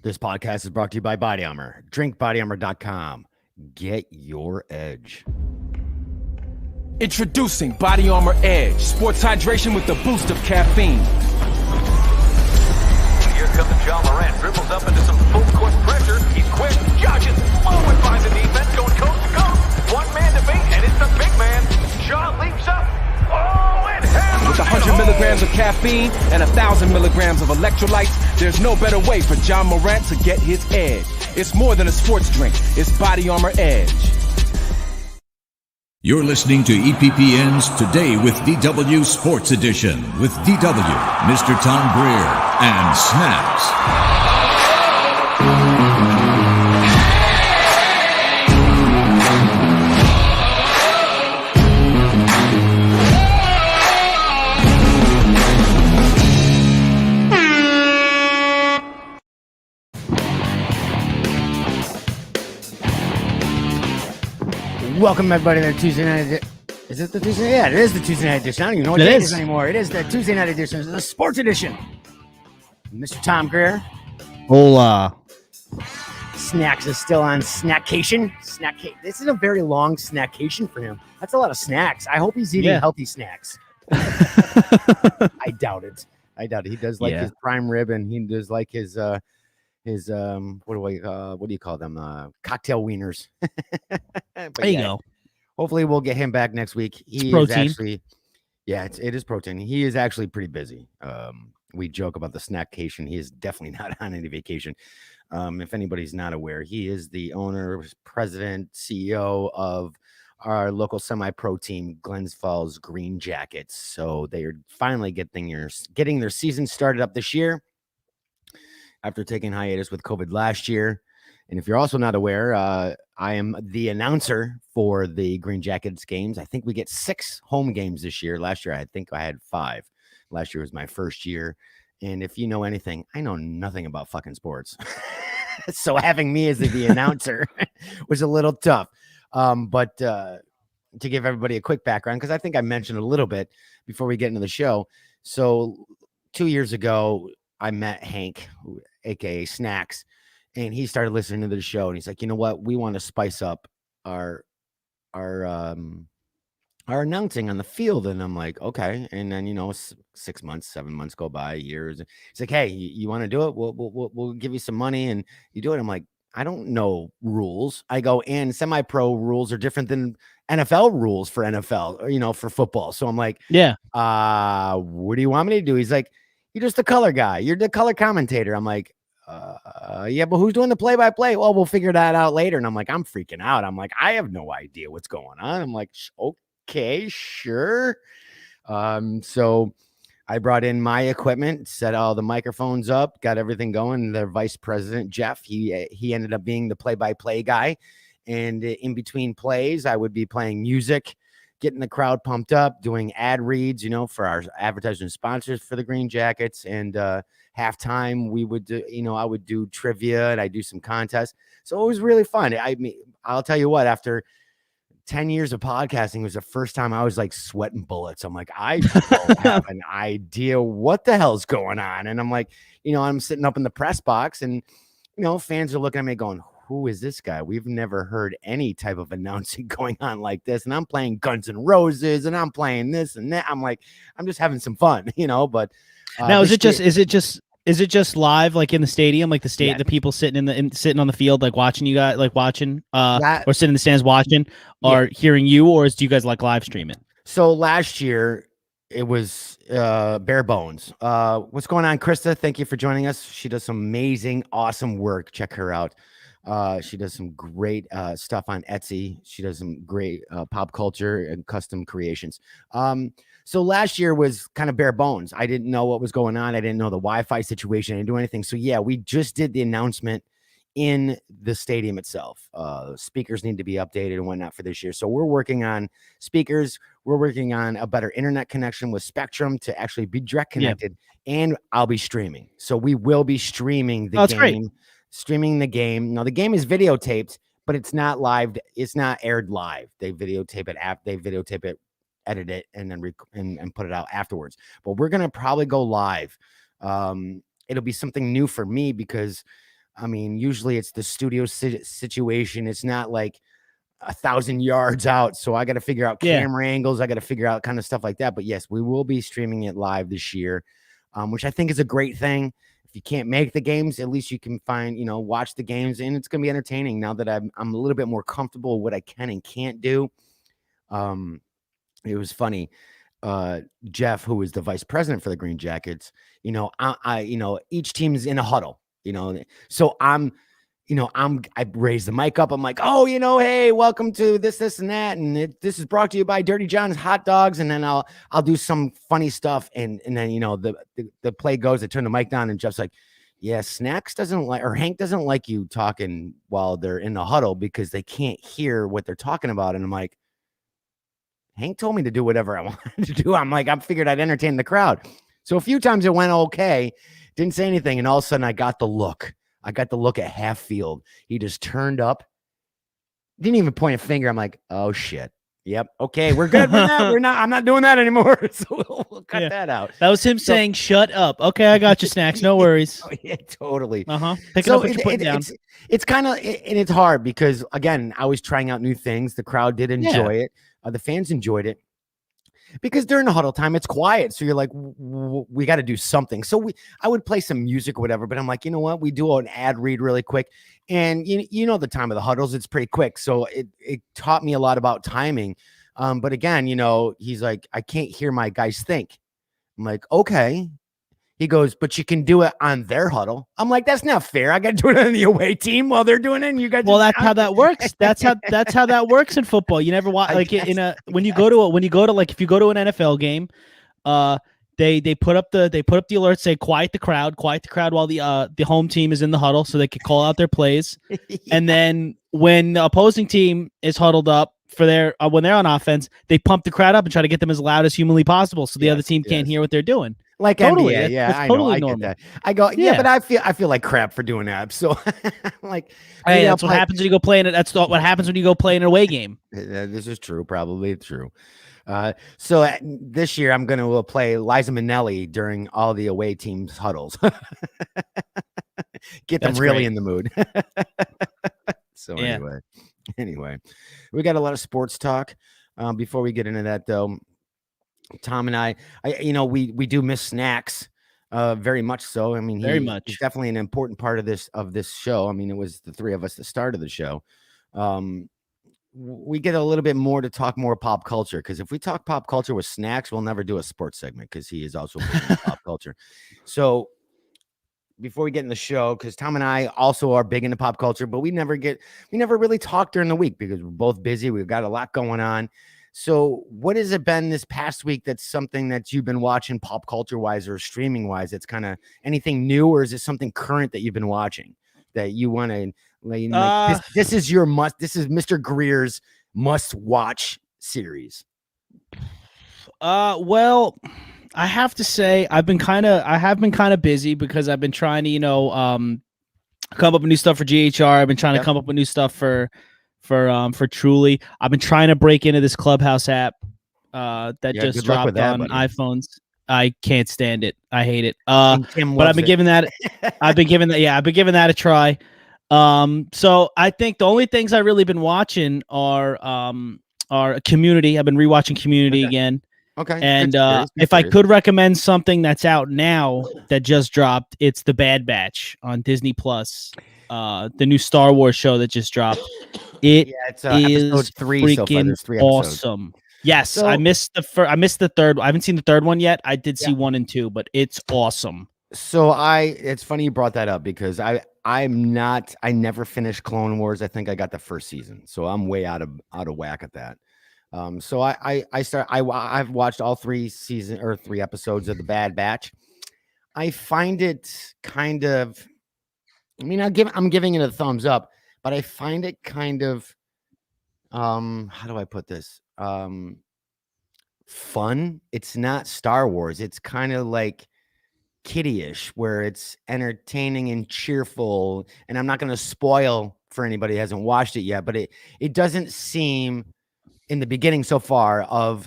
This podcast is brought to you by Body Armor. DrinkBodyArmor.com. Get your edge. Introducing Body Armor Edge, sports hydration with the boost of caffeine. Here comes John Morant, dribbles up into some full court pressure. He's quick, Josh is blowing by the defense, going coast to coast. One man to beat, and it's the big man. John leaps up. Oh, and hammers With 100 milligrams of caffeine and 1,000 milligrams of electrolytes, there's no better way for John Morant to get his edge. It's more than a sports drink. It's Body Armor Edge. You're listening to EPPN's Today with DW Sports Edition with DW, Mr. Tom Greer, and Snacks. Welcome, everybody, to the Tuesday night. Is it the Tuesday? Yeah, it is the Tuesday night edition. I don't even know what day it is anymore. It is the Tuesday night edition. It's the sports edition. Mr. Tom Greer. Hola. Snacks is still on Snackcation. This is a very long Snackcation for him. That's a lot of snacks. I hope he's eating healthy snacks. I doubt it. He does like his prime rib, and he does like his what do you call them? Cocktail wieners. There you go. Hopefully we'll get him back next week. He is actually, it is protein. He is actually pretty busy. We joke about the Snackcation. He is definitely not on any vacation. If anybody's not aware, he is the owner, president, CEO of our local semi-pro team, Glens Falls Green Jackets. So they are finally getting their season started up this year after taking hiatus with COVID last year. And if you're also not aware, I am the announcer for the Green Jackets games. I think we get 6 home games this year. Last year, I think I had 5. Last year was my first year. And if you know anything, I know nothing about fucking sports. So having me as the announcer was a little tough. But to give everybody a quick background, because I think I mentioned a little bit before we get into the show. So 2 years ago, I met Hank, aka Snacks, and he started listening to the show, and he's like, you know what, we want to spice up our announcing on the field. And I'm like, okay. And then 6 months, 7 months go by, years. He's like, hey, you want to do it? We'll give you some money and you do it. I'm like, I don't know rules. I go, and semi-pro rules are different than NFL rules for NFL, for football. So I'm like, what do you want me to do? He's like, you're just the color guy. You're the color commentator. I'm like, yeah, but who's doing the play-by-play? Well, we'll figure that out later. And I'm like, I'm freaking out. I'm like, I have no idea what's going on. I'm like, okay, sure. So I brought in my equipment, set all the microphones up, got everything going. Their vice president, Jeff, he ended up being the play-by-play guy. And in between plays, I would be playing music, getting the crowd pumped up, doing ad reads, for our advertising sponsors for the Green Jackets. And halftime, we would do, I would do trivia and I do some contests. So it was really fun. I mean, I'll tell you what, after 10 years of podcasting, it was the first time I was like sweating bullets. I'm like, I don't have an idea what the hell's going on. And I'm like, I'm sitting up in the press box and, fans are looking at me going, who is this guy? We've never heard any type of announcing going on like this. And I'm playing Guns N' Roses and I'm playing this and that. I'm like, I'm just having some fun, but now is it just live, like in the stadium, like the people sitting on the field, like watching you guys, like watching, or sitting in the stands watching, or hearing you, or do you guys like live stream it? So last year it was bare bones. What's going on, Krista? Thank you for joining us. She does some amazing, awesome work. Check her out. She does some great stuff on Etsy. She does some great pop culture and custom creations. So last year was kind of bare bones. I didn't know what was going on. I didn't know the Wi-Fi situation. I didn't do anything. So yeah, we just did the announcement in the stadium itself. Speakers need to be updated and whatnot for this year. So we're working on speakers. We're working on a better internet connection with Spectrum to actually be direct connected. And I'll be streaming. So we will be streaming the game. Great. Streaming the game. Now the game is videotaped, but it's not live. It's not aired live. They videotape it, edit it, and then and put it out afterwards. But we're gonna probably go live. It'll be something new for me because I mean, usually it's the studio situation. It's not like 1,000 yards out. So I got to figure out camera angles. I got to figure out kind of stuff like that. But yes, we will be streaming it live this year, which I think is a great thing. If you can't make the games, at least you can find, watch the games, and it's going to be entertaining now that I'm a little bit more comfortable with what I can and can't do. It was funny. Jeff, who is the vice president for the Green Jackets, each team is in a huddle, so I raised the mic up. I'm like, oh, hey, welcome to this and that. And this is brought to you by Dirty John's Hot Dogs. And then I'll do some funny stuff. And then, the play goes, I turn the mic down and Jeff's like, yeah, Hank doesn't like you talking while they're in the huddle because they can't hear what they're talking about. And I'm like, Hank told me to do whatever I wanted to do. I'm like, I figured I'd entertain the crowd. So a few times it went okay. Didn't say anything. And all of a sudden I got the look. At half field. He just turned up. Didn't even point a finger. I'm like, oh shit. Yep. Okay, we're good. We're not. I'm not doing that anymore. So we'll cut that out. That was him saying, "Shut up." Okay, I got you, Snacks. No worries. Oh, yeah, totally. Picking up what you're putting down. It's kind of, and it's hard because again, I was trying out new things. The crowd did enjoy it. The fans enjoyed it. Because during the huddle time, it's quiet. So you're like, we got to do something. So I would play some music or whatever, but I'm like, you know what? We do an ad read really quick. And the time of the huddles, it's pretty quick. So it taught me a lot about timing. But again, he's like, I can't hear my guys think. I'm like, okay. He goes, but you can do it on their huddle. I'm like, that's not fair. I got to do it on the away team while they're doing it. And you guys. Well, that's how that works. That's how that works in football. You never watch like when you go to if you go to an NFL game, they put up the alert, say quiet the crowd while the home team is in the huddle so they can call out their plays. And then when the opposing team is huddled up for their when they're on offense, they pump the crowd up and try to get them as loud as humanly possible so the other team can't hear what they're doing. Like totally, NBA, that's totally normal. Get that. I go, but I feel like crap for doing that. So, like, hey, that's what happens when you go play in it. That's what happens when you go play in an away game. This is true, probably true. So this year I'm going to play Liza Minnelli during all the away teams huddles. Get them really in the mood. So anyway, we got a lot of sports talk. Before we get into that, though. Tom and I we do miss Snacks very much so. I mean, he's definitely an important part of this show. I mean, it was the three of us that started the show. We get a little bit more to talk more pop culture because if we talk pop culture with Snacks, we'll never do a sports segment because he is also pop culture. So before we get in the show, because Tom and I also are big into pop culture, but we never really talk during the week because we're both busy. We've got a lot going on. So what has it been this past week that's something that you've been watching pop culture wise or streaming wise? It's kind of anything new, or is it something current that you've been watching that you want to this is Mr. Greer's must watch series? Well, I have to say I have been kind of busy because I've been trying to, come up with new stuff for GHR. I've been trying to come up with new stuff for Truly. I've been trying to break into this Clubhouse app that just dropped on iPhones. I can't stand it. I hate it. But I've been giving that a try. So I think the only things I've really been watching are Community. I've been rewatching Community again. Okay. And if I could recommend something that's out now that just dropped, it's The Bad Batch on Disney Plus. The new Star Wars show that just dropped. It's episode 3 so far. There's 3 episodes. Awesome. Yes, so, I missed the third. I haven't seen the third one yet. I did see 1 and 2, but it's awesome. So it's funny you brought that up because I never finished Clone Wars. I think I got the first season, so I'm way out of whack at that. So I've watched all 3 episodes of The Bad Batch. I find it kind of, I mean, I'm giving it a thumbs up, but I find it kind of, how do I put this? Fun. It's not Star Wars. It's kind of like kiddie-ish, where it's entertaining and cheerful. And I'm not going to spoil for anybody who hasn't watched it yet, but it doesn't seem in the beginning so far of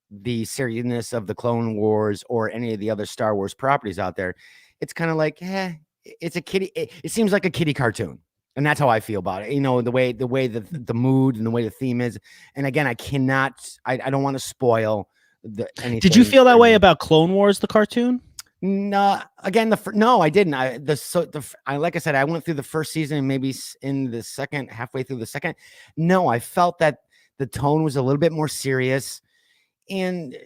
the seriousness of the Clone Wars or any of the other Star Wars properties out there. It's kind of like, it's a kiddie. It seems like a kiddie cartoon. And that's how I feel about it. You know, the way the mood and the way the theme is. And again, I don't want to spoil anything. Did you feel that way about Clone Wars, the cartoon? No, again, no, I didn't. Like I said, I went through the first season and maybe in the second, halfway through the second. No, I felt that the tone was a little bit more serious. And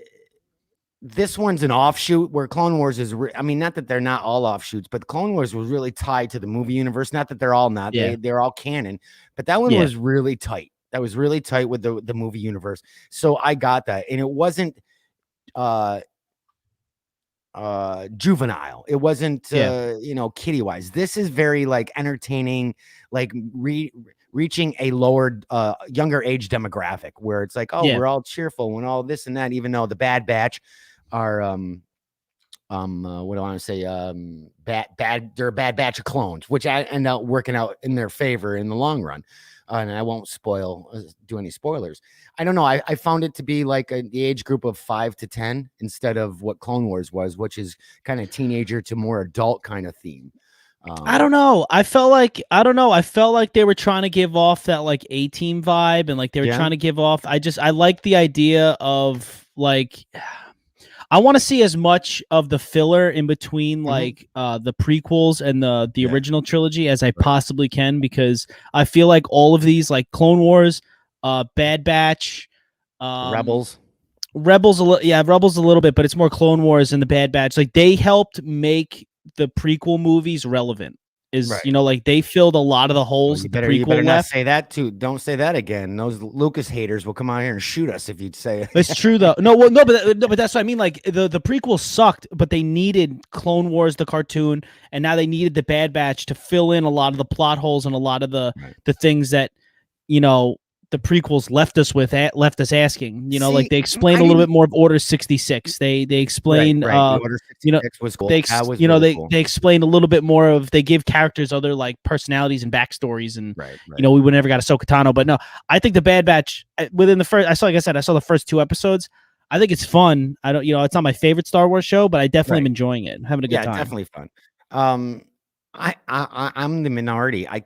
this one's an offshoot where Clone Wars is, I mean, not that they're not all offshoots, but Clone Wars was really tied to the movie universe. Not that they're all not, they're all canon, but that one was really tight. That was really tight with the movie universe. So I got that. And it wasn't juvenile. It wasn't, you know, kiddie wise. This is very like entertaining, like reaching a lower, younger age demographic where it's like, oh, we're all cheerful and all this and that, even though the Bad Batch are what do I want to say, they're a bad batch of clones, which I end up working out in their favor in the long run. And I won't do any spoilers. I don't know. I found it to be like the age group of 5 to 10 instead of what Clone Wars was, which is kind of teenager to more adult kind of theme. I don't know. I felt like they were trying to give off that like A-Team vibe, and like they were trying to give off. I like the idea of like, I want to see as much of the filler in between like the prequels and the original trilogy as I possibly can, because I feel like all of these, like Clone Wars, Bad Batch, Rebels a little bit, but it's more Clone Wars and the Bad Batch. Like they helped make the prequel movies relevant. You know, like they filled a lot of the holes. You better not say that too. Don't say that again. Those Lucas haters will come out here and shoot us if you'd say it. It's true though. But that's what I mean. Like the prequel sucked, but they needed Clone Wars, the cartoon, and now they needed the Bad Batch to fill in a lot of the plot holes and a lot of the things that, you know, the prequels left us asking. You know, like they explain a little bit more of Order 66. They explain Order 66 was cool. They explain a little bit more of, they give characters other like personalities and backstories, and you know, we would never got Ahsoka Tano. But no, I think the Bad Batch within the first, I saw the first 2 episodes. I think it's fun. I don't, you know, it's not my favorite Star Wars show, but I definitely am enjoying it. I'm having a good time. Yeah, definitely fun. I'm the minority. I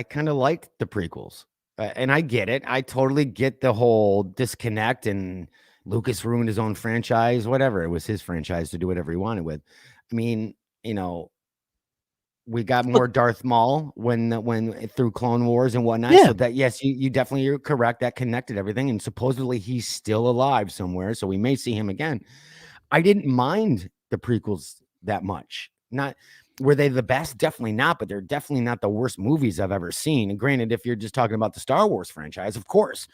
kind of liked the prequels. And I get it. I totally get the whole disconnect, and Lucas ruined his own franchise, whatever. It was his franchise to do whatever he wanted with. I mean, you know, we got more Darth Maul when through Clone Wars and whatnot. So that, yes, you definitely, you're correct. That connected everything. And supposedly he's still alive somewhere. So we may see him again. I didn't mind the prequels that much. Were they the best? Definitely not, but they're definitely not the worst movies I've ever seen. And granted, if you're just talking about the Star Wars franchise, of course,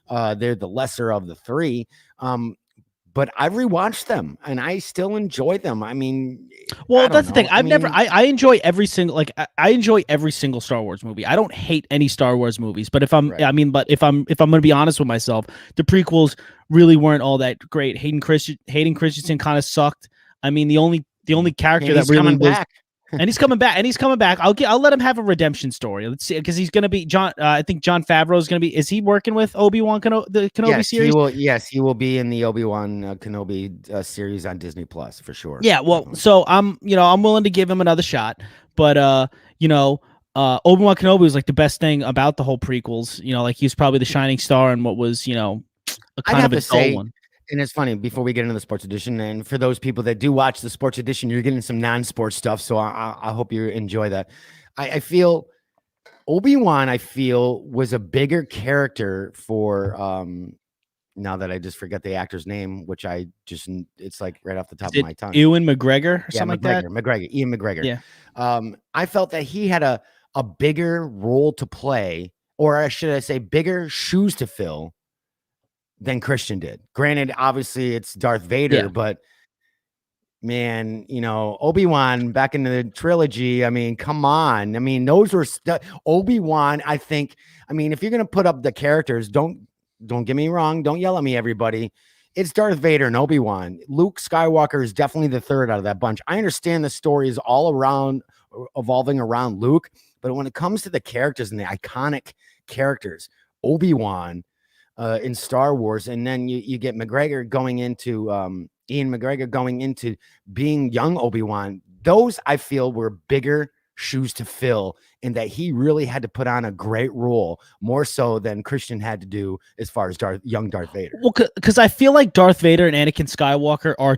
they're the lesser of the 3. But I've rewatched them and I still enjoy them. I mean, well, that's the thing. I enjoy every single, like I enjoy every single Star Wars movie. I don't hate any Star Wars movies, but if I'm going to be honest with myself, the prequels really weren't all that great. Hayden Christensen kind of sucked. I mean, the only character that really was back. And he's coming back. I'll let him have a redemption story. Let's see, because he's going to be John. I think Jon Favreau is going to be. Is he working with Obi-Wan the Kenobi series? He will be in the Obi-Wan Kenobi series on Disney Plus for sure. Yeah, well, so I'm willing to give him another shot, but Obi-Wan Kenobi was like the best thing about the whole prequels. You know, like he was probably the shining star in what was, you know, a kind of a dull one. And it's funny, before we get into the sports edition, and for those people that do watch the sports edition, you're getting some non-sports stuff. So I hope you enjoy that. I feel Obi-Wan, was a bigger character for, now that I just forget the actor's name, which it's like right off the top of my tongue. Ewan McGregor or something like that? Ian McGregor. Yeah. I felt that he had a bigger role to play, or should I say bigger shoes to fill, than Christian did. Granted, obviously it's Darth Vader, but man, you know, Obi-Wan back in the trilogy, I mean, come on. I mean, those were Obi-Wan, I think. I mean, if you're going to put up the characters, don't get me wrong. Don't yell at me, everybody. It's Darth Vader and Obi-Wan. Luke Skywalker is definitely the third out of that bunch. I understand the story is all around evolving around Luke, but when it comes to the characters and the iconic characters, Obi-Wan, in Star Wars, and then you get McGregor going into Ian McGregor going into being young Obi-Wan. Those I feel were bigger shoes to fill, and that he really had to put on a great role, more so than Christian had to do as far as young Darth Vader. Well, because I feel like Darth Vader and Anakin Skywalker are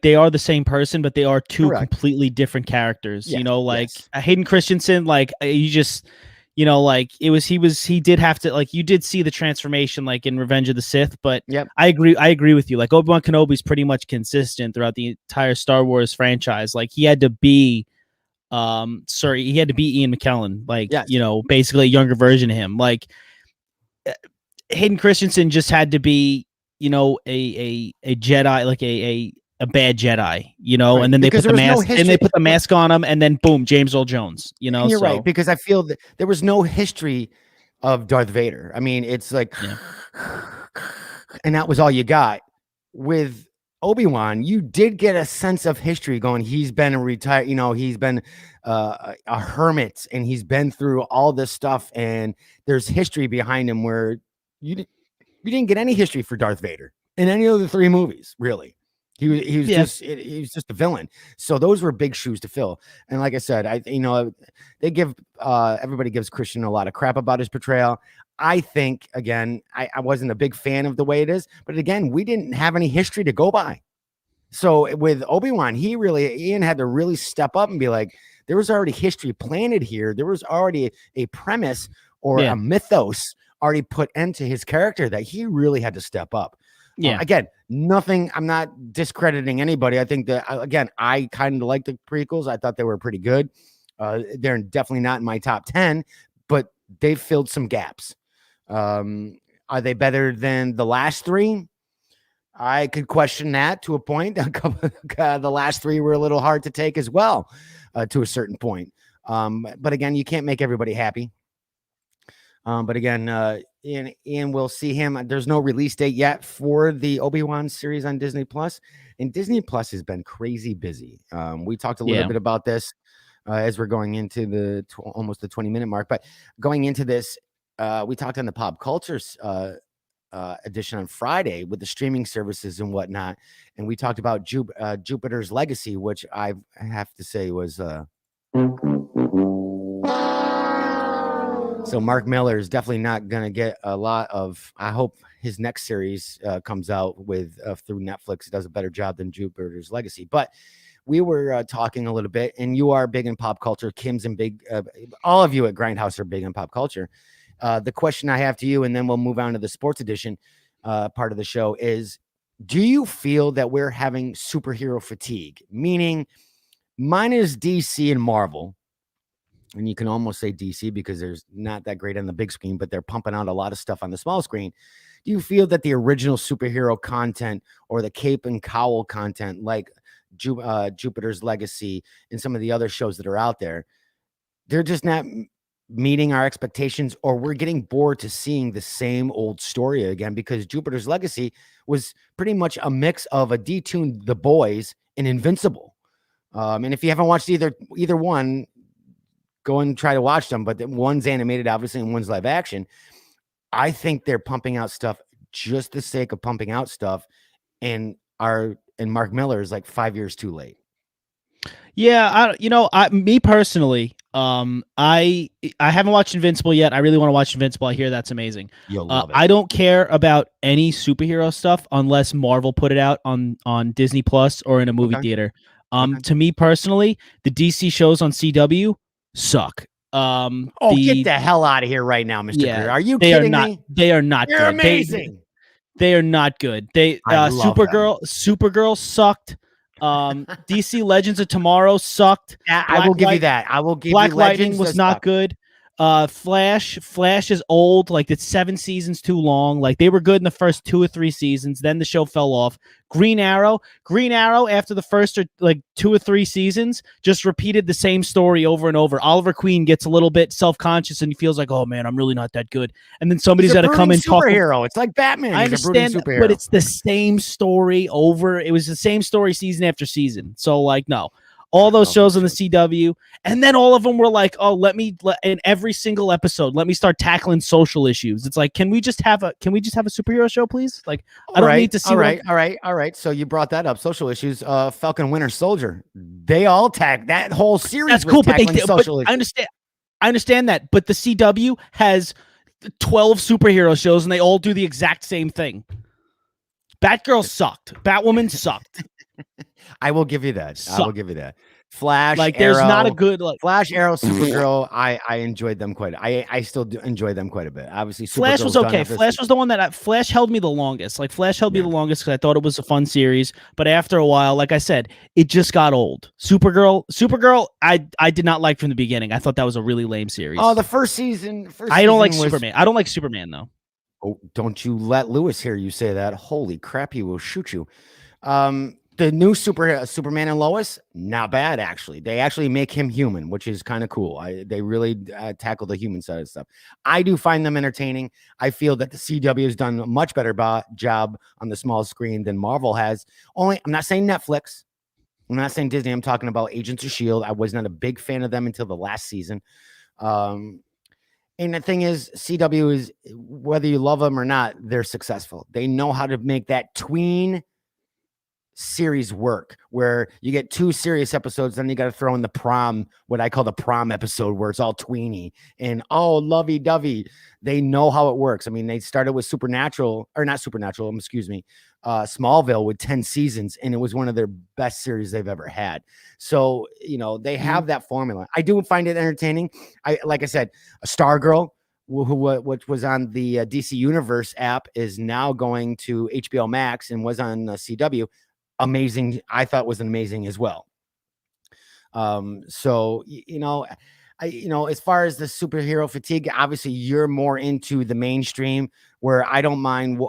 they are the same person, but they are two completely different characters. Yeah, you know, like Hayden Christensen, like you just. You know, like he did have to, like, you did see the transformation, like in Revenge of the Sith, but I agree with you. Like Obi-Wan Kenobi's pretty much consistent throughout the entire Star Wars franchise. Like he had to be, he had to be Ian McKellen, like, you know, basically a younger version of him. Like Hayden Christensen just had to be, you know, a Jedi, like a bad Jedi, you know, and then they put the mask and they put the mask on him, and then boom, James Earl Jones, you know. And you're right, because I feel that there was no history of Darth Vader. I mean, it's like, and that was all you got. With Obi-Wan, you did get a sense of history going. He's been a retired, you know, he's been a hermit, and he's been through all this stuff, and there's history behind him where you didn't get any history for Darth Vader in any of the 3 movies, really. He was just a villain. So those were big shoes to fill. And like I said, they give everybody gives Christian a lot of crap about his portrayal. I think, again, I wasn't a big fan of the way it is, but again, we didn't have any history to go by. So with Obi-Wan, Ian had to really step up and be like, there was already history planted here. There was already a premise or a mythos already put into his character that he really had to step up. Again, nothing. I'm not discrediting anybody. I think that, again, I kind of like the prequels. I thought they were pretty good. They're definitely not in my top 10, but they filled some gaps. Are they better than the last 3? I could question that to a point. The last 3 were a little hard to take as well, to a certain point. But again, you can't make everybody happy. But again, Ian, we'll see him. There's no release date yet for the Obi-Wan series on Disney Plus, and Disney Plus has been crazy busy. We talked a little bit about this as we're going into the almost the 20-minute mark, but going into this, we talked on the pop cultures edition on Friday with the streaming services and whatnot, and we talked about Jupiter's Legacy, which I have to say was. So Mark Miller is definitely not going to get a lot of. I hope his next series comes out with through Netflix. It does a better job than Jupiter's Legacy. But we were talking a little bit, and you are big in pop culture. Kim's and big. All of you at Grindhouse are big in pop culture. The question I have to you, and then we'll move on to the sports edition part of the show, is: do you feel that we're having superhero fatigue? Meaning, mine is DC and Marvel. And you can almost say DC because there's not that great on the big screen, but they're pumping out a lot of stuff on the small screen. Do you feel that the original superhero content or the cape and cowl content, like Jupiter's Legacy and some of the other shows that are out there, they're just not meeting our expectations, or we're getting bored to seeing the same old story again? Because Jupiter's Legacy was pretty much a mix of a detuned The Boys and Invincible. And if you haven't watched either one, go and try to watch them, but one's animated, obviously, and one's live action. I think they're pumping out stuff just the sake of pumping out stuff, and Mark Miller is like 5 years too late. Yeah, me personally, I haven't watched Invincible yet. I really want to watch Invincible. I hear that's amazing. You'll love it. I don't care about any superhero stuff unless Marvel put it out on Disney Plus or in a movie theater. To me personally, the DC shows on CW suck. Get the hell out of here right now, Mr. Greer. Are you kidding me? They are not They're good. Amazing. They are not good. Supergirl sucked. DC Legends of Tomorrow sucked. I will give you that. I will give Black you Lightning was not good. Flash is old. Like, it's 7 seasons too long. Like, they were good in the first 2 or 3 seasons. Then the show fell off. Green Arrow after the first 2 or 3 seasons just repeated the same story over and over. Oliver Queen gets a little bit self-conscious and he feels like, oh man, I'm really not that good. And then somebody's got to come and talk. Superhero. It's like Batman. I understand, but it's the same story over. It was the same story season after season. So, like, no. all those shows on the CW, and then all of them were like, "Oh, in every single episode, let me start tackling social issues." It's like, can we just have a superhero show, please? Like, I don't need to see. All right. So you brought that up, social issues. Falcon Winter Soldier. They all tag that whole series. That's cool, but social issues. I understand that, but the CW has 12 superhero shows, and they all do the exact same thing. Batgirl sucked. Batwoman sucked. I will give you that. I will give you that. Flash, like Arrow, there's not a good Flash, Arrow, Supergirl. I enjoyed them quite. I still do enjoy them quite a bit. Obviously, Flash was okay. Flash was the one that Flash held me the longest. Like Flash held me the longest because I thought it was a fun series. But after a while, like I said, it just got old. Supergirl, I did not like from the beginning. I thought that was a really lame series. Oh, the first season. I don't like Superman. I don't like Superman though. Oh, don't you let Lewis hear you say that. Holy crap, he will shoot you. The new Superman and Lois, not bad, actually. They actually make him human, which is kind of cool. They really tackle the human side of stuff. I do find them entertaining. I feel that the CW has done a much better job on the small screen than Marvel has. I'm not saying Netflix. I'm not saying Disney. I'm talking about Agents of S.H.I.E.L.D. I was not a big fan of them until the last season. And the thing is, CW is, whether you love them or not, they're successful. They know how to make that tween series work, where you get 2 serious episodes, then you got to throw in the prom, what I call the prom episode, where it's all tweeny and lovey-dovey. They know how it works. I mean, they started with Smallville with 10 seasons, and it was one of their best series they've ever had. So, they have that formula. I do find it entertaining. Like I said, a Stargirl, which was on the DC Universe app, is now going to HBO Max and was on CW. Amazing. I thought was amazing as well. So, as far as the superhero fatigue, obviously you're more into the mainstream, where I don't mind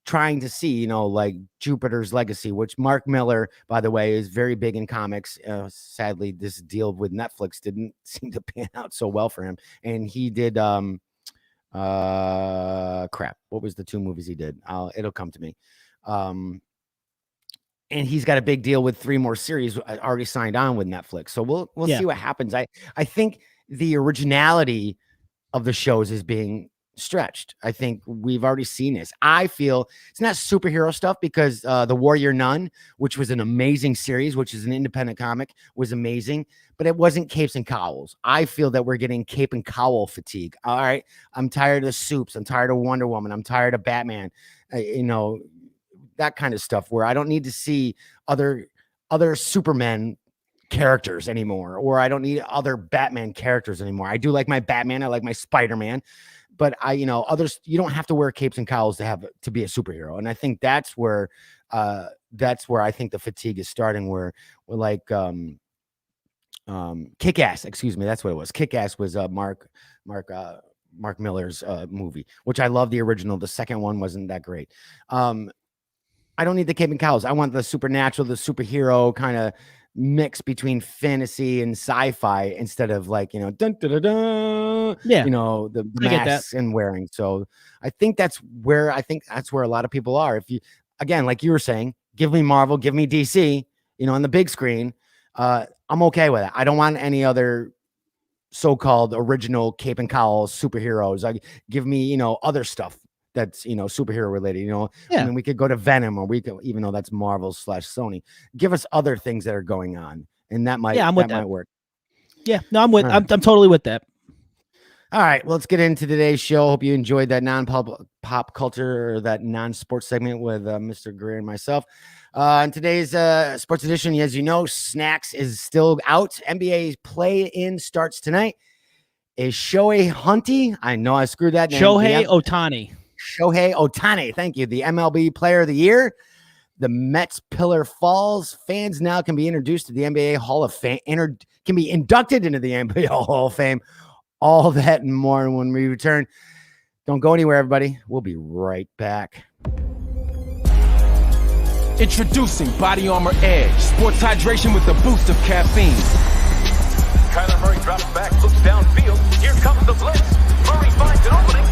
trying to see, like Jupiter's Legacy, which Mark Miller, by the way, is very big in comics. Sadly, this deal with Netflix didn't seem to pan out so well for him. And he did, crap. What was the 2 movies he did? It'll come to me. And he's got a big deal with 3 more series already signed on with Netflix. So we'll see what happens. I think the originality of the shows is being stretched. I think we've already seen this. I feel it's not superhero stuff, because The Warrior Nun, which was an amazing series, which is an independent comic, was amazing, but it wasn't capes and cowls. I feel that we're getting cape and cowl fatigue. All right. I'm tired of Supes. I'm tired of Wonder Woman. I'm tired of Batman. That kind of stuff, where I don't need to see other Superman characters anymore, or I don't need other Batman characters anymore. I do like my Batman. I like my Spider-Man, but others, you don't have to wear capes and cowls to be a superhero. And I think that's where I think the fatigue is starting, where we're like, Kick-Ass, excuse me. That's what it was. Kick-Ass was Mark Miller's movie, which I love the original. The second one wasn't that great. I don't need the cape and cows. I want the supernatural, the superhero kind of mix between fantasy and sci-fi, instead of like, dun, dun, dun, dun, the masks and wearing. So I think that's where a lot of people are. If you, again, like you were saying, give me Marvel, give me DC, on the big screen. I'm okay with it. I don't want any other so-called original cape and cowl superheroes. Give me, other stuff that's superhero related. I mean, we could go to Venom, or we could, even though that's Marvel/Sony, give us other things that are going on, and that might might work. Yeah, no, I'm totally with that. All right, well, let's get into today's show. Hope you enjoyed that non-pop culture, or that non-sports segment with Mr. Greer and myself. In today's sports edition, as you know, Snacks is still out. NBA play-in starts tonight. Is Shohei Ohtani? I know I screwed that name. Shohei Ohtani. Shohei Ohtani, thank you. The MLB Player of the Year. The Mets pillar falls. Fans now can be introduced to the NBA Hall of Fame. Can be inducted into the NBA Hall of Fame. All that and more when we return. Don't go anywhere, everybody. We'll be right back. Introducing Body Armor Edge. Sports hydration with the boost of caffeine. Kyler Murray drops back, looks downfield. Here comes the blitz. Murray finds an opening.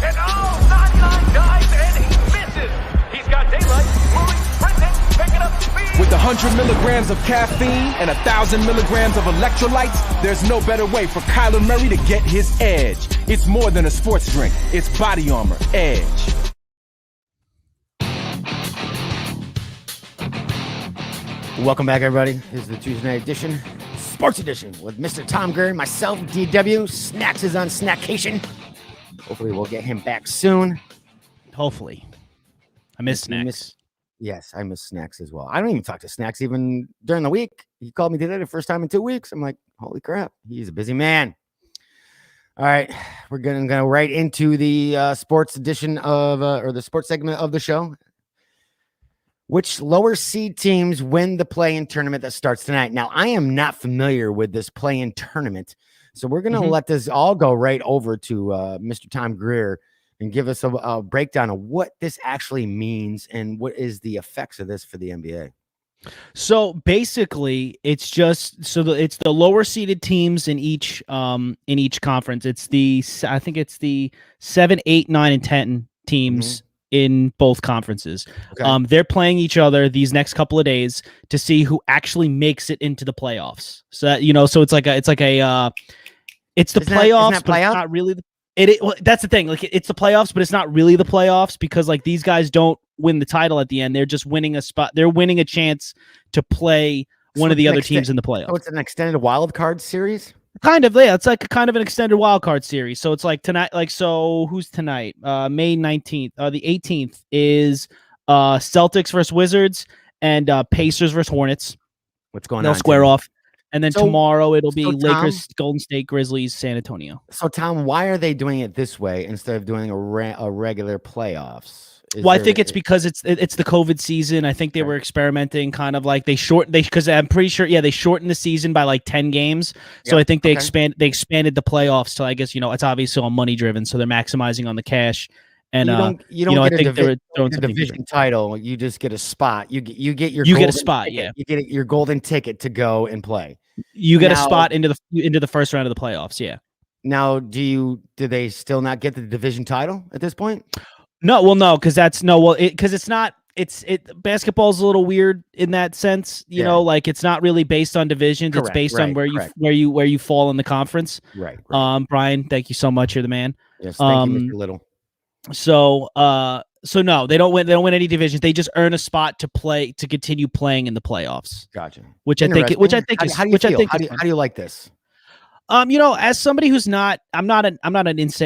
And 99 dives, and he misses. He's got daylight. Murray sprinting, picking up speed. With 100 100 milligrams of caffeine and 1,000 milligrams of electrolytes, there's no better way for Kyler Murray to get his edge. It's more than a sports drink. It's Body Armor Edge. Welcome back, everybody. This is the Tuesday night edition, sports edition, with Mr. Tom Greer, myself, DW. Snacks is on Snackcation. Hopefully, we'll get him back soon. Hopefully. I miss Snacks. Yes, I miss Snacks as well. I don't even talk to Snacks even during the week. He called me today the first time in 2 weeks. I'm like, holy crap, he's a busy man. All right, we're going to go right into the sports edition of, or the sports segment of the show. Which lower seed teams win the play-in tournament that starts tonight? Now, I am not familiar with this play-in tournament, so we're going to let this all go right over to Mr. Tom Greer and give us a breakdown of what this actually means and what is the effects of this for the NBA. So basically, it's just it's the lower seeded teams in each conference. I think it's the 7, 8, 9, and 10 teams. In both conferences. Okay. They're playing each other these next couple of days to see who actually makes it into the playoffs. So that, so it's the playoffs, but it's not really that's the thing. Like, it's the playoffs, but it's not really the playoffs because like these guys don't win the title at the end. They're just winning a spot. They're winning a chance to play one of the other teams in the playoffs. So it's an extended wild card series? Kind of, yeah. It's like kind of an extended wild card series. So it's like tonight, who's tonight? May 19th. The 18th is Celtics versus Wizards and Pacers versus Hornets. What's going on? They'll square off. And then tomorrow it'll be Lakers, Golden State, Grizzlies, San Antonio. So Tom, why are they doing it this way instead of doing a regular playoffs? I think it's because it's the COVID season. I think they were experimenting, kind of like because I'm pretty sure, they shortened the season by like 10 games. So I think they expanded the playoffs to, I guess, it's obviously all money driven, so they're maximizing on the cash. And you don't get a division title. You just get a spot. You get a spot. Ticket. Yeah, you get your golden ticket to go and play. You get a spot into the first round of the playoffs. Yeah. Now, do they still not get the division title at this point? No, because basketball is a little weird in that sense. You know, like it's not really based on divisions. It's based on where you fall in the conference. Right. Brian, thank you so much. You're the man. Yes, thank you, Mr. Little. So no, they don't win any divisions. They just earn a spot to continue playing in the playoffs. Gotcha. Which I think is how do you like this? As somebody who's I'm not a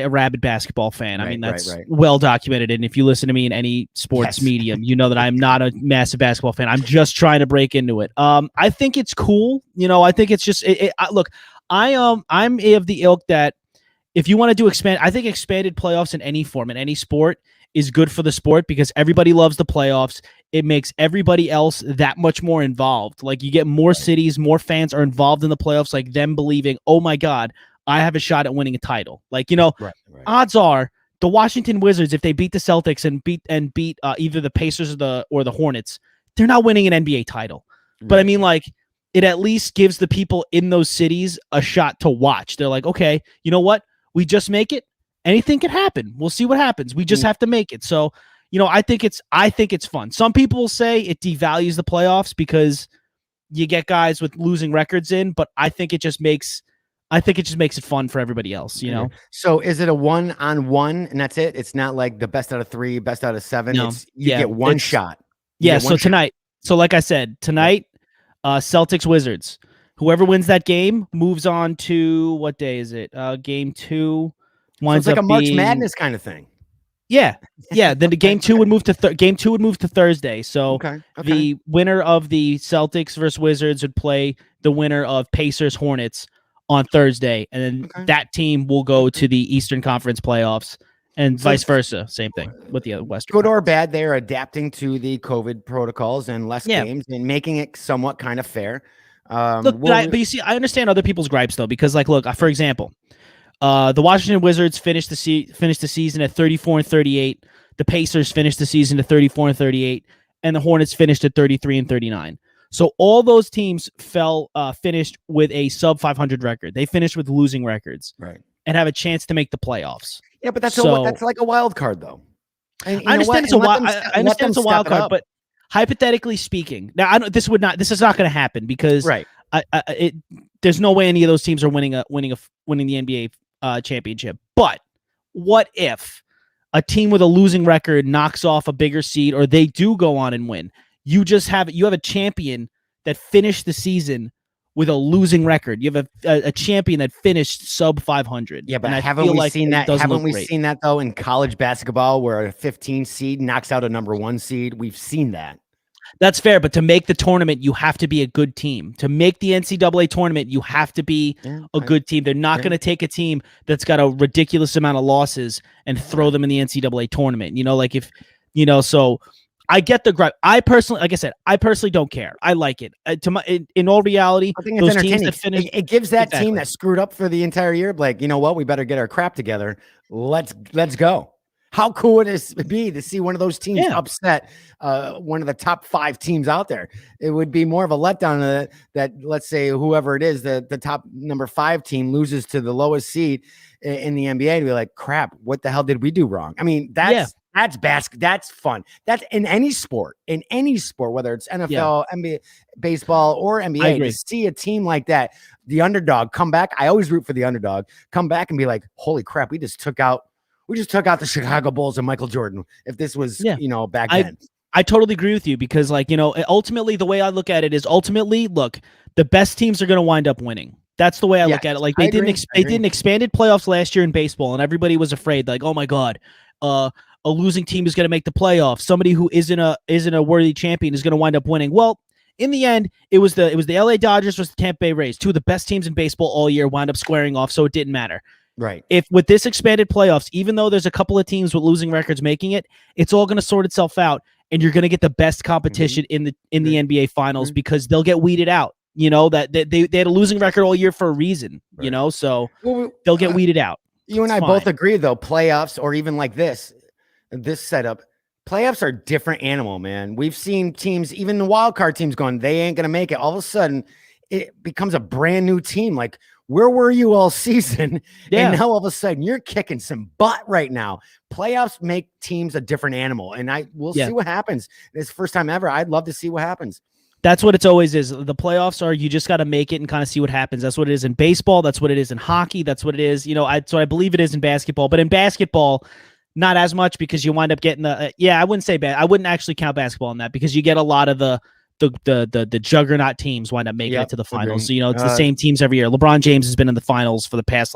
rabid basketball fan. I mean, that's well documented. And if you listen to me in any sports medium, you know that I'm not a massive basketball fan. I'm just trying to break into it. I think it's cool. I think it's just, look, I'm of the ilk that if you want to do I think expanded playoffs in any form, in any sport is good for the sport because everybody loves the playoffs. It makes everybody else that much more involved. Like you get more cities, more fans are involved in the playoffs, like them believing, oh my God, I have a shot at winning a title. Like, odds are the Washington Wizards, if they beat the Celtics and beat either the Pacers or the Hornets, they're not winning an NBA title. Right. But I mean, like, it at least gives the people in those cities a shot to watch. They're like, okay, you know what? We just make it. Anything could happen. We'll see what happens. We just have to make it. So, I think it's fun. Some people will say it devalues the playoffs because you get guys with losing records in, but I think it just makes it fun for everybody else, So is it a 1-on-1 and that's it? It's not like the best out of 3, best out of 7. No. You get one shot. Tonight. So like I said, tonight, Celtics Wizards. Whoever wins that game moves on to, what day is it? Game 2 winds up like a March being Madness kind of thing. Yeah. Then the game 2 would move to Thursday. So the winner of the Celtics versus Wizards would play the winner of Pacers Hornets on Thursday, and then that team will go to the Eastern Conference playoffs, and vice versa. Same thing with the other Western. Good or bad, they are adapting to the COVID protocols and less games and making it somewhat kind of fair. But you see, I understand other people's gripes though, because like, look, for example, the Washington Wizards finished the season at 34-38. The Pacers finished the season at 34-38, and the Hornets finished at 33-39. So all those teams finished with a sub 500 record. They finished with losing records, right, and have a chance to make the playoffs. Yeah, but that's like a wild card, though. And I understand it's a wild card, but hypothetically speaking, now I don't. This is not going to happen because Right. There's no way any of those teams are winning the NBA championship. But what if a team with a losing record knocks off a bigger seed, or they do go on and win? You have a champion that finished the season with a losing record. You have a champion that finished sub 500. Yeah, but haven't we seen that? Haven't we seen that though in college basketball, where a 15 seed knocks out a number 1 seed? We've seen that. That's fair, but to make the tournament, you have to be a good team. To make the NCAA tournament, you have to be a good team. They're not going to take a team that's got a ridiculous amount of losses and throw them in the NCAA tournament. So I get the gripe. I personally, like I said, don't care. I like it. In all reality, I think those it's teams entertaining. that finish, It gives that team that screwed up for the entire year, like, you know what, we better get our crap together. Let's go. How cool would it be to see one of those teams upset one of the top 5 teams out there? It would be more of a letdown that let's say whoever it is, the top number 5 team loses to the lowest seed in the NBA to be like, crap, what the hell did we do wrong? I mean, that's that's fun. That's in any sport, whether it's NFL, NBA, baseball, or NBA. To see a team like that, the underdog come back. I always root for the underdog. Come back and be like, holy crap, we just took out the Chicago Bulls and Michael Jordan. If this was, back then. I totally agree with you because, ultimately the way I look at it is look, the best teams are going to wind up winning. That's the way I look at it. Like they did an expanded playoffs last year in baseball, and everybody was afraid, like, oh my God, a losing team is going to make the playoffs. Somebody who isn't a worthy champion is going to wind up winning. Well, in the end, it was the LA Dodgers versus the Tampa Bay Rays. 2 of the best teams in baseball all year wound up squaring off, so it didn't matter. Right. If with this expanded playoffs, even though there's a couple of teams with losing records making it, it's all going to sort itself out, and you're going to get the best competition in the NBA Finals because they'll get weeded out. That they had a losing record all year for a reason. Right. So they'll get weeded out. You and I both agree, though, playoffs or even like this setup, playoffs are a different animal, man. We've seen teams, even the wild card teams, going, they ain't going to make it. All of a sudden, it becomes a brand new team. Like, where were you all season? Yeah. And now all of a sudden you're kicking some butt right now. Playoffs make teams a different animal, and we'll see what happens. It's the first time ever. I'd love to see what happens. That's what it's always is. The playoffs are, you just got to make it and kind of see what happens. That's what it is in baseball. That's what it is in hockey. That's what it is. So I believe it is in basketball, but in basketball, not as much because you wind up getting I wouldn't say bad. I wouldn't actually count basketball in that because you get a lot of the juggernaut teams wind up making it to the finals. So, it's the same teams every year. LeBron James has been in the finals for the past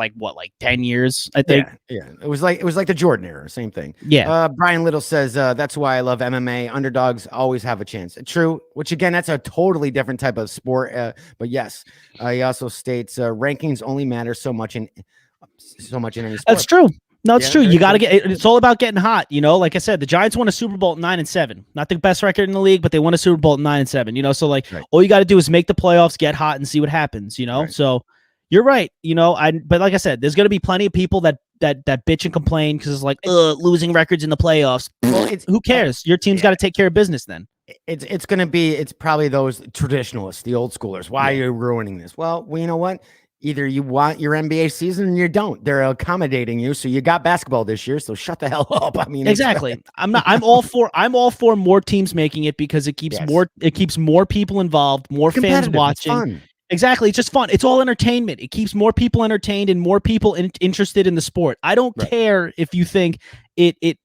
10 years, I think. Yeah. It was like the Jordan era, same thing. Yeah. Brian Little says that's why I love MMA. Underdogs always have a chance. True, which again, that's a totally different type of sport. But yes, he also states rankings only matter so much in any sport. That's true. No, it's true. You got to it's all about getting hot. Like I said, the Giants won a Super Bowl at 9-7. Not the best record in the league, but they won a Super Bowl at 9-7. So all you got to do is make the playoffs, get hot, and see what happens. Right. So you're right. But like I said, there's going to be plenty of people that bitch and complain because it's like, losing records in the playoffs. Well, who cares? Your team's got to take care of business then. It's probably those traditionalists, the old schoolers. Why are you ruining this? Well, you know what? Either you want your NBA season or you don't. They're accommodating you. So you got basketball this year. So shut the hell up. I mean, exactly. I'm all for more teams making it because it keeps more people involved, more fans watching. Exactly. It's just fun. It's all entertainment. It keeps more people entertained and more people interested in the sport. I don't care if you think it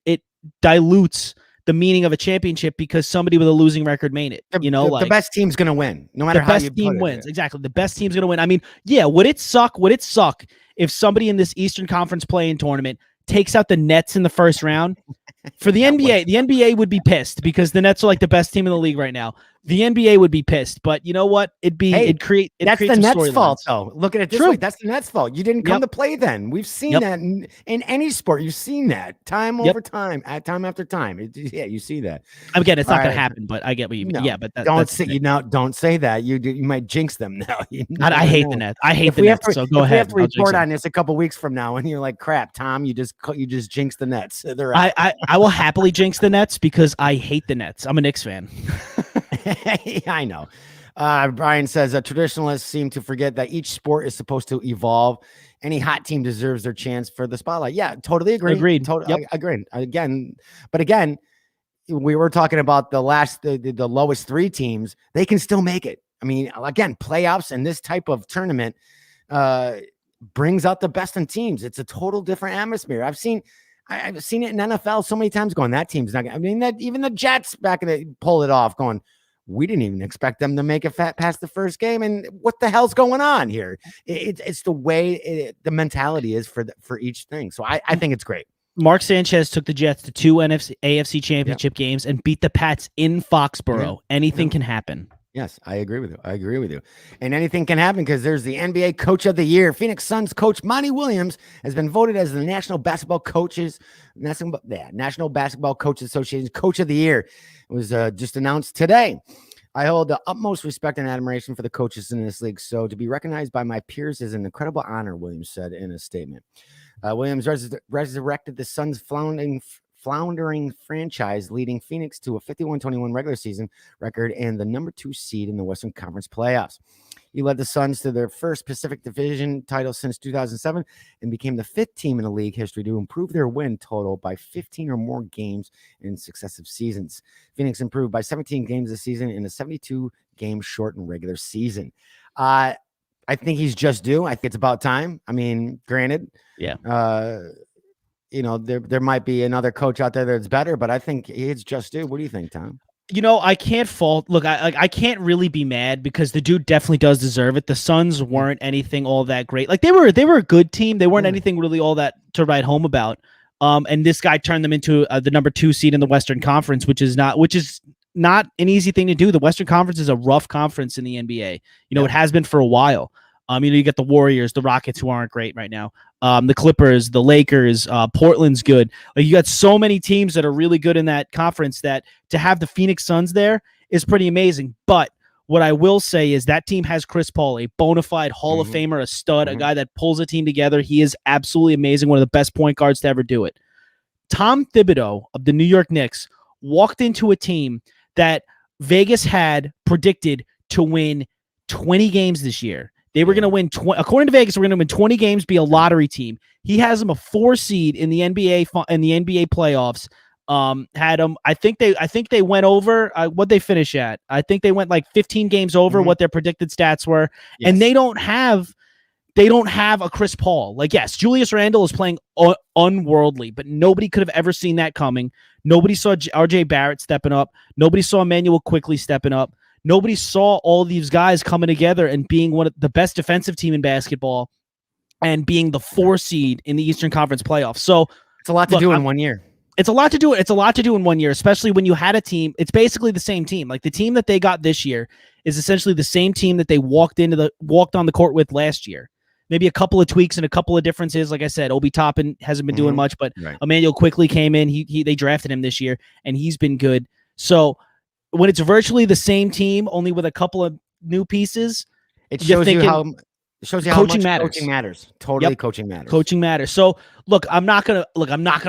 dilutes the meaning of a championship because somebody with a losing record made it. The best team's going to win, no matter how you put it. The best team wins. Exactly. The best team's going to win. I mean, would it suck if somebody in this Eastern Conference play-in tournament takes out the Nets in the first round? For the NBA, the NBA would be pissed because the Nets are like the best team in the league right now. The NBA would be pissed, but you know what? That's the Nets' fault, though. Look at it this way. That's the Nets' fault. You didn't come to play then. We've seen that in any sport. You've seen that time over time, time after time. You see that. Again, it's not going to happen, but I get what you mean. No, but don't say that. You might jinx them now. I hate the Nets. I hate the Nets. So go ahead. We have to report on this a couple weeks from now, and you're like, "Crap, Tom, you just jinxed the Nets." They're out. I will happily jinx the Nets because I hate the Nets. I'm a Knicks fan. I know. Brian says traditionalists seem to forget that each sport is supposed to evolve. Any hot team deserves their chance for the spotlight. Yeah, totally agree. Agreed. Totally agreed. Again, we were talking about the lowest 3 teams. They can still make it. I mean, again, playoffs and this type of tournament brings out the best in teams. It's a total different atmosphere. I've seen it in NFL so many times going, that team's not. I mean, that even the Jets back in the pulled it off going, we didn't even expect them to make it past the first game. And what the hell's going on here? It's the way the mentality is for each thing. So I think it's great. Mark Sanchez took the Jets to 2 AFC championship games and beat the Pats in Foxborough. Anything can happen. Yes, I agree with you. And anything can happen because there's the NBA Coach of the Year. Phoenix Suns coach Monty Williams has been voted as the National Basketball Coaches Association Coach of the Year. It was just announced today. I hold the utmost respect and admiration for the coaches in this league. So to be recognized by my peers is an incredible honor, Williams said in a statement. Williams resurrected the Suns' floundering franchise, leading Phoenix to a 51-21 regular season record and the number 2 seed in the Western Conference playoffs. He led the Suns to their first Pacific Division title since 2007 and became the 5th team in the league history to improve their win total by 15 or more games in successive seasons. Phoenix improved by 17 games this season in a 72-game shortened regular season. I think he's just due. I think it's about time. I mean, granted, there might be another coach out there that's better, but I think it's just due. What do you think, Tom? I can't fault. Look, I can't really be mad because the dude definitely does deserve it. The Suns weren't anything all that great. Like they were a good team. They weren't anything really all that to write home about. And this guy turned them into the number 2 seed in the Western Conference, which is not an easy thing to do. The Western Conference is a rough conference in the NBA. It has been for a while. You get the Warriors, the Rockets, who aren't great right now. The Clippers, the Lakers, Portland's good. Like, you got so many teams that are really good in that conference that to have the Phoenix Suns there is pretty amazing. But what I will say is that team has Chris Paul, a bona fide Hall of Famer, a stud, a guy that pulls a team together. He is absolutely amazing, one of the best point guards to ever do it. Tom Thibodeau of the New York Knicks walked into a team that Vegas had predicted to win 20 games this year. They were going to win, according to Vegas, we're going to win 20 games, be a lottery team. He has them a 4 seed in the NBA playoffs. Had them. I think they went over what they finish at. I think they went like 15 games over what their predicted stats were, and they don't have a Chris Paul. Like, yes, Julius Randle is playing unworldly, but nobody could have ever seen that coming. Nobody saw RJ Barrett stepping up. Nobody saw Emmanuel quickly stepping up. Nobody saw all these guys coming together and being one of the best defensive team in basketball and being the 4 seed in the Eastern Conference playoffs. So it's a lot to do in 1 year. It's a lot to do. It's a lot to do in 1 year, especially when you had a team. It's basically the same team. Like, the team that they got this year is essentially the same team that they walked on the court with last year. Maybe a couple of tweaks and a couple of differences. Like I said, Obi Toppin hasn't been doing much, but Emmanuel quickly came in. They drafted him this year, and he's been good. So when it's virtually the same team, only with a couple of new pieces, it shows you how coaching matters. Coaching matters. Totally, coaching matters. Coaching matters. So look, I'm not gonna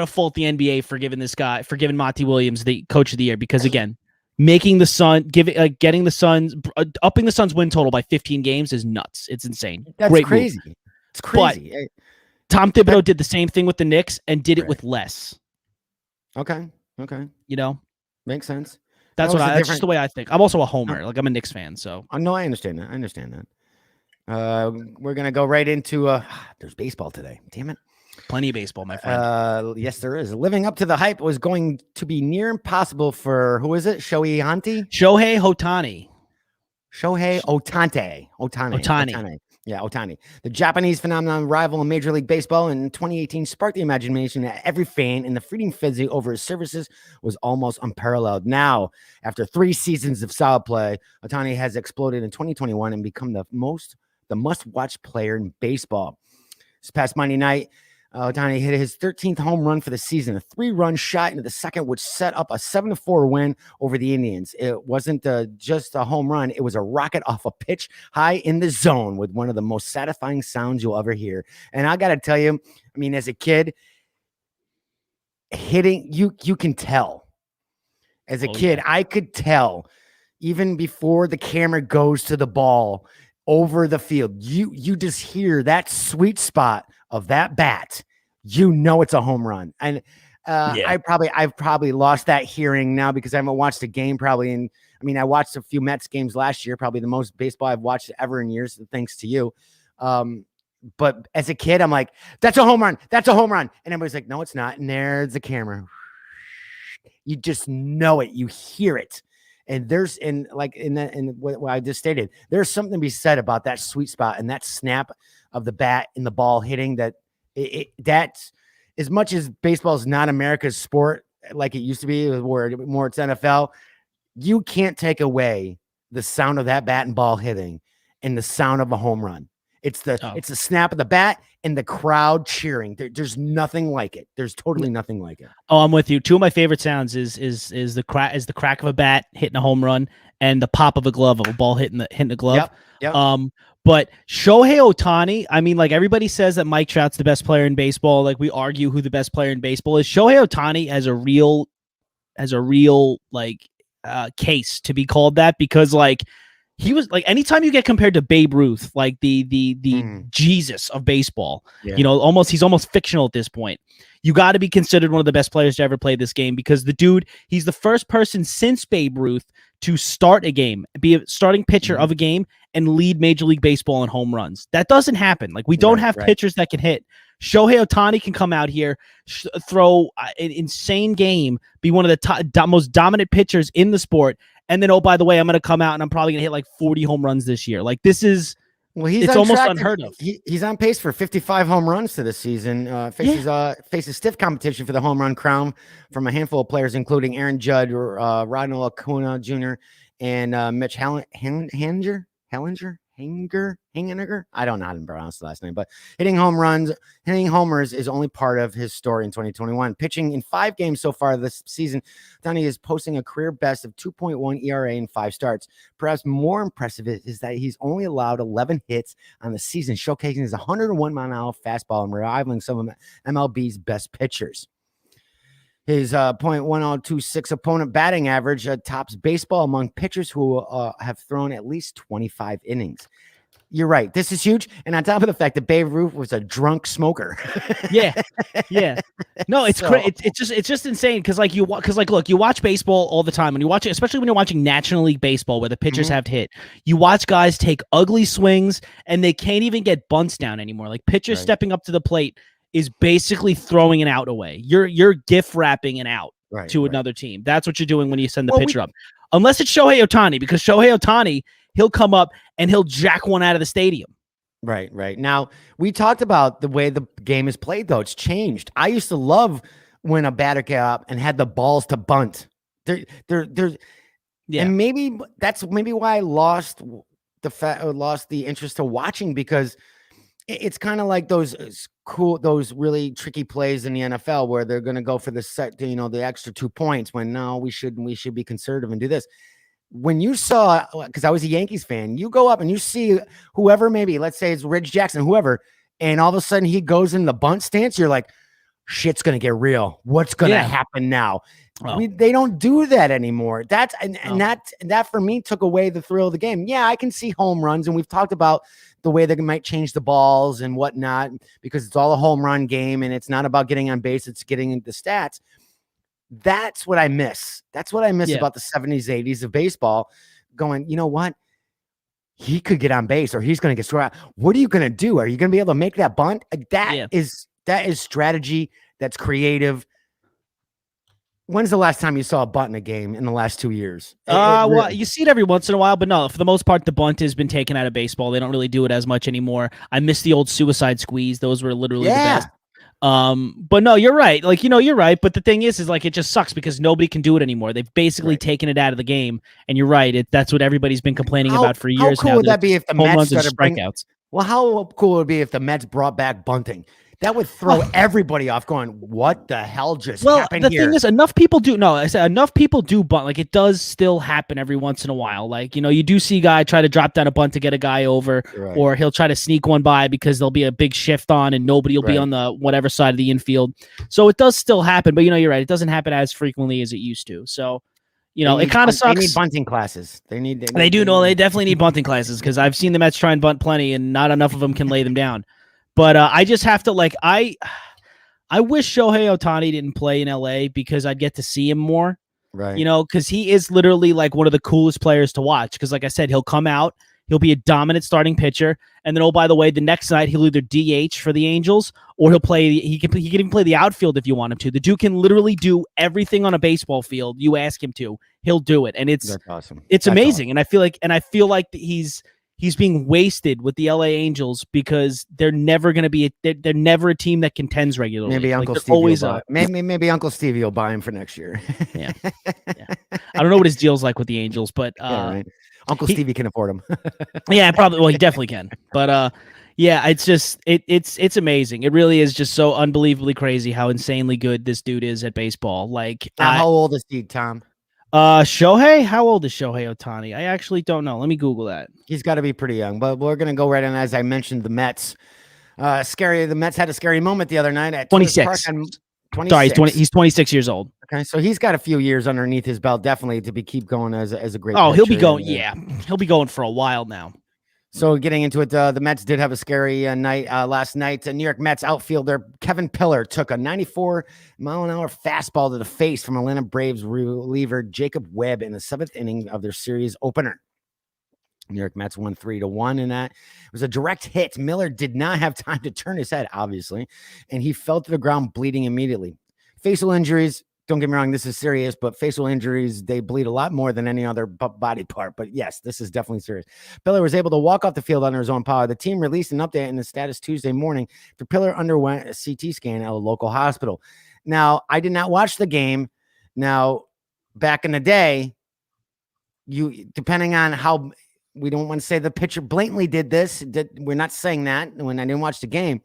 fault the NBA for giving Monty Williams the Coach of the Year, because again, upping the Suns win total by 15 games is nuts. It's insane. That's Great crazy. Move. It's crazy. But Tom Thibodeau did the same thing with the Knicks and did it with less. Okay. Makes sense. That's just the way I think. I'm also a homer. Like, I'm a Knicks fan, so. No, I understand that. We're gonna go right into there's baseball today. Damn it. Plenty of baseball, my friend. Yes, there is. Living up to the hype was going to be near impossible for, who is it? Shohei Ohtani. Ohtani. Yeah, Ohtani. The Japanese phenomenon rival in Major League Baseball in 2018 sparked the imagination of every fan, and the fleeting frenzy over his services was almost unparalleled. Now, after 3 seasons of solid play, Ohtani has exploded in 2021 and become the must-watch player in baseball. This past Monday night, Ohtani hit his 13th home run for the season, a 3-run shot into the second, which set up a 7-4 win over the Indians. It wasn't just a home run. It was a rocket off a pitch high in the zone with one of the most satisfying sounds you'll ever hear. And I got to tell you, I mean, as a kid, hitting, you can tell. As a kid, I could tell even before the camera goes to the ball over the field. You just hear that sweet spot of that bat. You know it's a home run. And I've probably lost that hearing now because I haven't watched a game probably. I watched a few Mets games last year, probably the most baseball I've watched ever in years, thanks to you. But as a kid, I'm like, that's a home run. That's a home run. And everybody's like, no, it's not. And there's the camera. You just know it. You hear it. And what I just stated, there's something to be said about that sweet spot and that snap of the bat and the ball hitting that's as much as baseball is not America's sport like it used to be, where more it's NFL. You can't take away the sound of that bat and ball hitting and the sound of a home run. It's the snap of the bat and the crowd cheering. There's nothing like it. There's totally nothing like it. Oh, I'm with you. Two of my favorite sounds is the crack of a bat hitting a home run and the pop of a glove of a ball hitting the glove. Yep. But Shohei Ohtani, like everybody says that Mike Trout's the best player in baseball. Like we argue who the best player in baseball is. Shohei Ohtani has a real case to be called that, because like he was like, anytime you get compared to Babe Ruth, like the Jesus of baseball, he's almost fictional at this point. You got to be considered one of the best players to ever play this game, because the dude, he's the first person since Babe Ruth to start a game, be a starting pitcher of a game, and lead Major League Baseball in home runs. That doesn't happen. Like we don't have pitchers that can hit. Shohei Ohtani can come out here, throw an insane game, be one of the most dominant pitchers in the sport, and then, oh, by the way, I'm going to come out and I'm probably going to hit like 40 home runs this year. Like this is, it's almost unheard of. He's on pace for 55 home runs to this season. Faces stiff competition for the home run crown from a handful of players, including Aaron Judd, Ronald Acuna Jr., and Mitch Hellinger. I don't know how to pronounce the last name, but hitting homers is only part of his story in 2021. Pitching in 5 games so far this season, Ohtani is posting a career best of 2.1 ERA in 5 starts. Perhaps more impressive is that he's only allowed 11 hits on the season, showcasing his 101-mile-an-hour fastball and rivaling some of MLB's best pitchers. His .1026 opponent batting average tops baseball among pitchers who have thrown at least 25 innings. You're right. This is huge. And on top of the fact that Babe Ruth was a drunk smoker. Yeah. No, it's it's just insane. Cause look, you watch baseball all the time, and you watch it, especially when you're watching National League Baseball where the pitchers have to hit. You watch guys take ugly swings and they can't even get bunts down anymore. Like pitchers stepping up to the plate is basically throwing an out away. You're gift wrapping an out to another team. That's what you're doing when you send the pitcher up. Unless it's Shohei Ohtani, because Shohei Ohtani, he'll come up and he'll jack one out of the stadium. Right. Now, we talked about the way the game is played, though. It's changed. I used to love when a batter got up and had the balls to bunt. And maybe that's why I lost the interest to watching, because it's kind of like those really tricky plays in the NFL where they're going to go for the extra 2 points when no, we should be conservative and do this. When you saw, because I was a Yankees fan, you go up and you see whoever, maybe let's say it's Reg Jackson, whoever, and all of a sudden he goes in the bunt stance. You're like, shit's going to get real. What's going to happen now? They don't do that anymore. That for me took away the thrill of the game. Yeah, I can see home runs, and we've talked about the way they might change the balls and whatnot, because it's all a home run game and it's not about getting on base, it's getting into stats. That's what I miss. That's what I miss about the 70s, 80s of baseball. Going, you know what? He could get on base, or he's going to get struck out. What are you going to do? Are you going to be able to make that bunt? That is strategy. That's creative. When's the last time you saw a bunt in a game in the last 2 years? Well, you see it every once in a while, but no, for the most part, the bunt has been taken out of baseball. They don't really do it as much anymore. I miss the old suicide squeeze. Those were literally the best. But no, you're right. Like, you're right. But the thing is like, it just sucks because nobody can do it anymore. They've basically taken it out of the game. And you're right. That's what everybody's been complaining about for years. How cool would that be if the Mets started strikeouts? Well, how cool would it be if the Mets brought back bunting? That would throw everybody off, going, what the hell just happened here? The thing is, enough people do bunt. Like, it does still happen every once in a while. Like, you do see a guy try to drop down a bunt to get a guy over, or he'll try to sneak one by because there'll be a big shift on and nobody will be on the whatever side of the infield. So it does still happen, but you're right. It doesn't happen as frequently as it used to. So, it kind of sucks. They need bunting classes. They definitely need bunting classes, because I've seen the Mets try and bunt plenty and not enough of them can lay them down. But I just have to, I wish Shohei Ohtani didn't play in LA because I'd get to see him more. Right. You know, because he is literally like one of the coolest players to watch. Because like I said, he'll come out, he'll be a dominant starting pitcher, and then, oh, by the way, the next night he'll either DH for the Angels or he'll play. He can even play the outfield if you want him to. The dude can literally do everything on a baseball field. You ask him to, he'll do it, and it's awesome. It's amazing, awesome. And I feel like he's being wasted with the LA Angels because they're never going to be they're never a team that contends regularly. Maybe Uncle Stevie maybe Uncle Stevie will buy him for next year. Yeah. I don't know what his deal's like with the Angels, but right. Uncle Stevie can afford him. Yeah, probably. Well, he definitely can. But yeah, it's just it's amazing. It really is just so unbelievably crazy how insanely good this dude is at baseball. Like, how old is he, Tom? Shohei? How old is Shohei Ohtani? I actually don't know. Let me Google that. He's got to be pretty young, but we're going to go right on. As I mentioned, the Mets. The Mets had a scary moment the other night at 26. 26. Sorry, he's 26 years old. Okay, so he's got a few years underneath his belt, definitely, to keep going as a great pitcher. He'll be going. He'll be going for a while now. So getting into it, the Mets did have a scary night last night. New York Mets outfielder Kevin Pillar took a 94-mile-an-hour fastball to the face from Atlanta Braves reliever Jacob Webb in the 7th inning of their series opener. New York Mets won 3-1 in that. It was a direct hit. Miller did not have time to turn his head, obviously, and he fell to the ground bleeding immediately. Facial injuries. Don't get me wrong, this is serious, but facial injuries, they bleed a lot more than any other body part. But yes, this is definitely serious. Pillar was able to walk off the field under his own power. The team released an update in the status Tuesday morning after Pillar underwent a CT scan at a local hospital. Now, I did not watch the game. Now, back in the day, depending on how, we don't want to say the pitcher blatantly did this. We're not saying that when I didn't watch the game.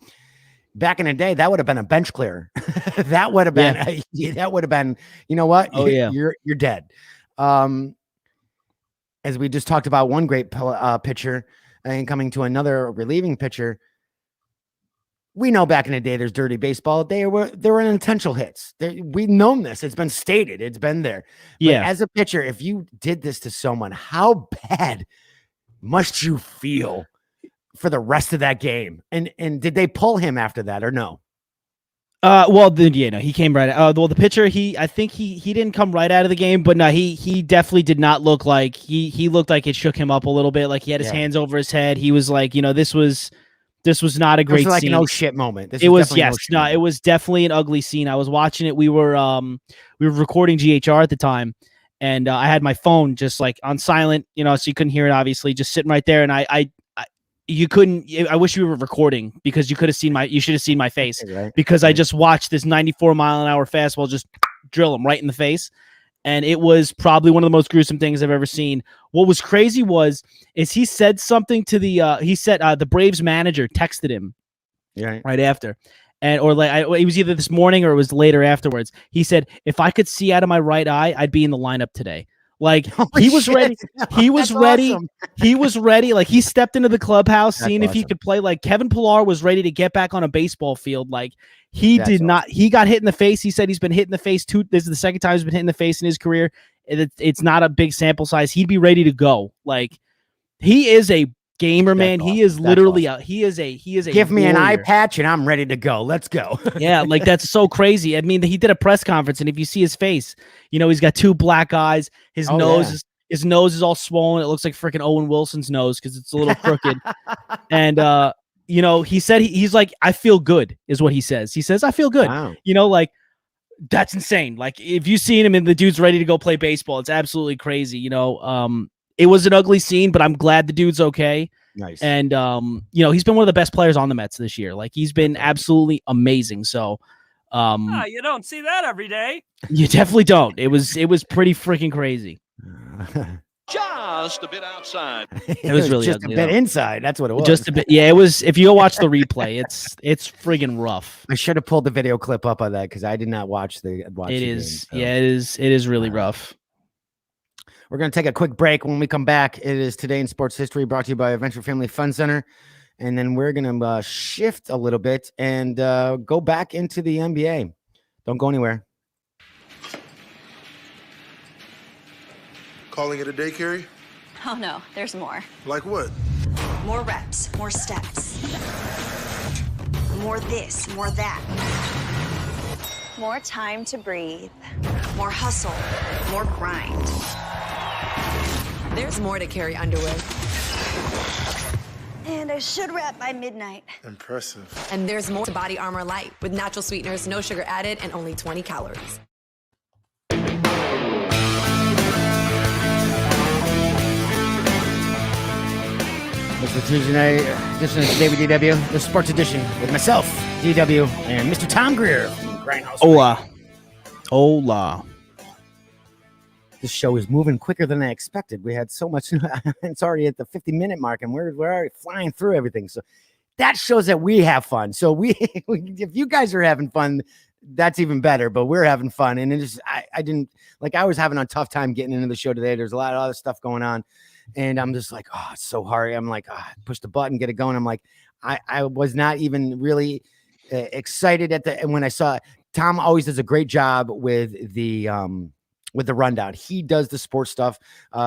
Back in the day, that would have been a bench clearer. That would have been, that would have been, you know what? Oh, yeah. You're dead. As we just talked about one great pitcher and coming to another relieving pitcher, we know back in the day, there's dirty baseball. There were intentional hits. We've known this. It's been stated. It's been there. Yeah. But as a pitcher, if you did this to someone, how bad must you feel for the rest of that game? And did they pull him after that or no? Well, he came right out. Well, the pitcher, I think he didn't come right out of the game, but no, he definitely did not look like he looked like it shook him up a little bit. Like he had his hands over his head. He was like, this was not a great scene. Like no shit moment. It was it was definitely an ugly scene. I was watching it. We were recording GHR at the time, and I had my phone just like on silent, so you couldn't hear it, obviously, just sitting right there. And I wish you were recording because you should have seen my face, right? Because I just watched this 94-mile-an-hour fastball just drill him right in the face. And it was probably one of the most gruesome things I've ever seen. What was crazy is he said something to the Braves manager texted him right after. And it was either this morning or it was later afterwards. He said, if I could see out of my right eye, I'd be in the lineup today. Like he was ready. He was ready. Awesome. He was ready. Like he stepped into the clubhouse, seeing if he could play. Like Kevin Pillar was ready to get back on a baseball field. Like he did not. He got hit in the face. He said he's been hit in the face too. This is the second time he's been hit in the face in his career. It's not a big sample size. He'd be ready to go. Like he is a gamer, man. He is literally he is a give me warrior. An eye patch and I'm ready to go. Let's go. Yeah, like that's so crazy. I mean, he did a press conference, and if you see his face, he's got two black eyes. His his nose is all swollen. It looks like freaking Owen Wilson's nose because it's a little crooked. And he said he's like, I feel good, is what he says. He says, I feel good. Wow. Like that's insane. Like if you've seen him and the dude's ready to go play baseball, it's absolutely crazy. It was an ugly scene, but I'm glad the dude's okay. Nice. And, he's been one of the best players on the Mets this year. Like he's been absolutely amazing. So, you don't see that every day. You definitely don't. It was pretty freaking crazy. Just a bit outside. It was really just ugly, a bit though. Inside. That's what it was. Just a bit. Yeah, it was. If you go watch the replay, it's friggin' rough. I should have pulled the video clip up of that because I did not watch the It game, is. so. Yeah, it is really rough. We're going to take a quick break. When we come back, it is Today in Sports History, brought to you by Adventure Family Fun Center. And then we're going to shift a little bit and go back into the NBA. Don't go anywhere. Calling it a day, Carrie? Oh, no, there's more. Like what? More reps, more steps. More this, more that. More time to breathe. More hustle. More grind. There's more to carry underwear. And I should wrap by midnight. Impressive. And there's more to Body Armor Light with natural sweeteners, no sugar added, and only 20 calories. It's the Tuesday night edition of Today with DW, the sports edition with myself, DW, and Mr. Tom Greer from Grindhouse. Hola. This show is moving quicker than I expected. We had so much. It's already at the 50-minute mark, and we're already flying through everything. So that shows that we have fun. So if you guys are having fun, that's even better. But we're having fun, and I was having a tough time getting into the show today. There's a lot of other stuff going on. And I'm just like, oh, it's so hard. I'm like, push the button, get it going. I'm like, I was not even really excited and when I saw Tom always does a great job with the rundown. He does the sports stuff.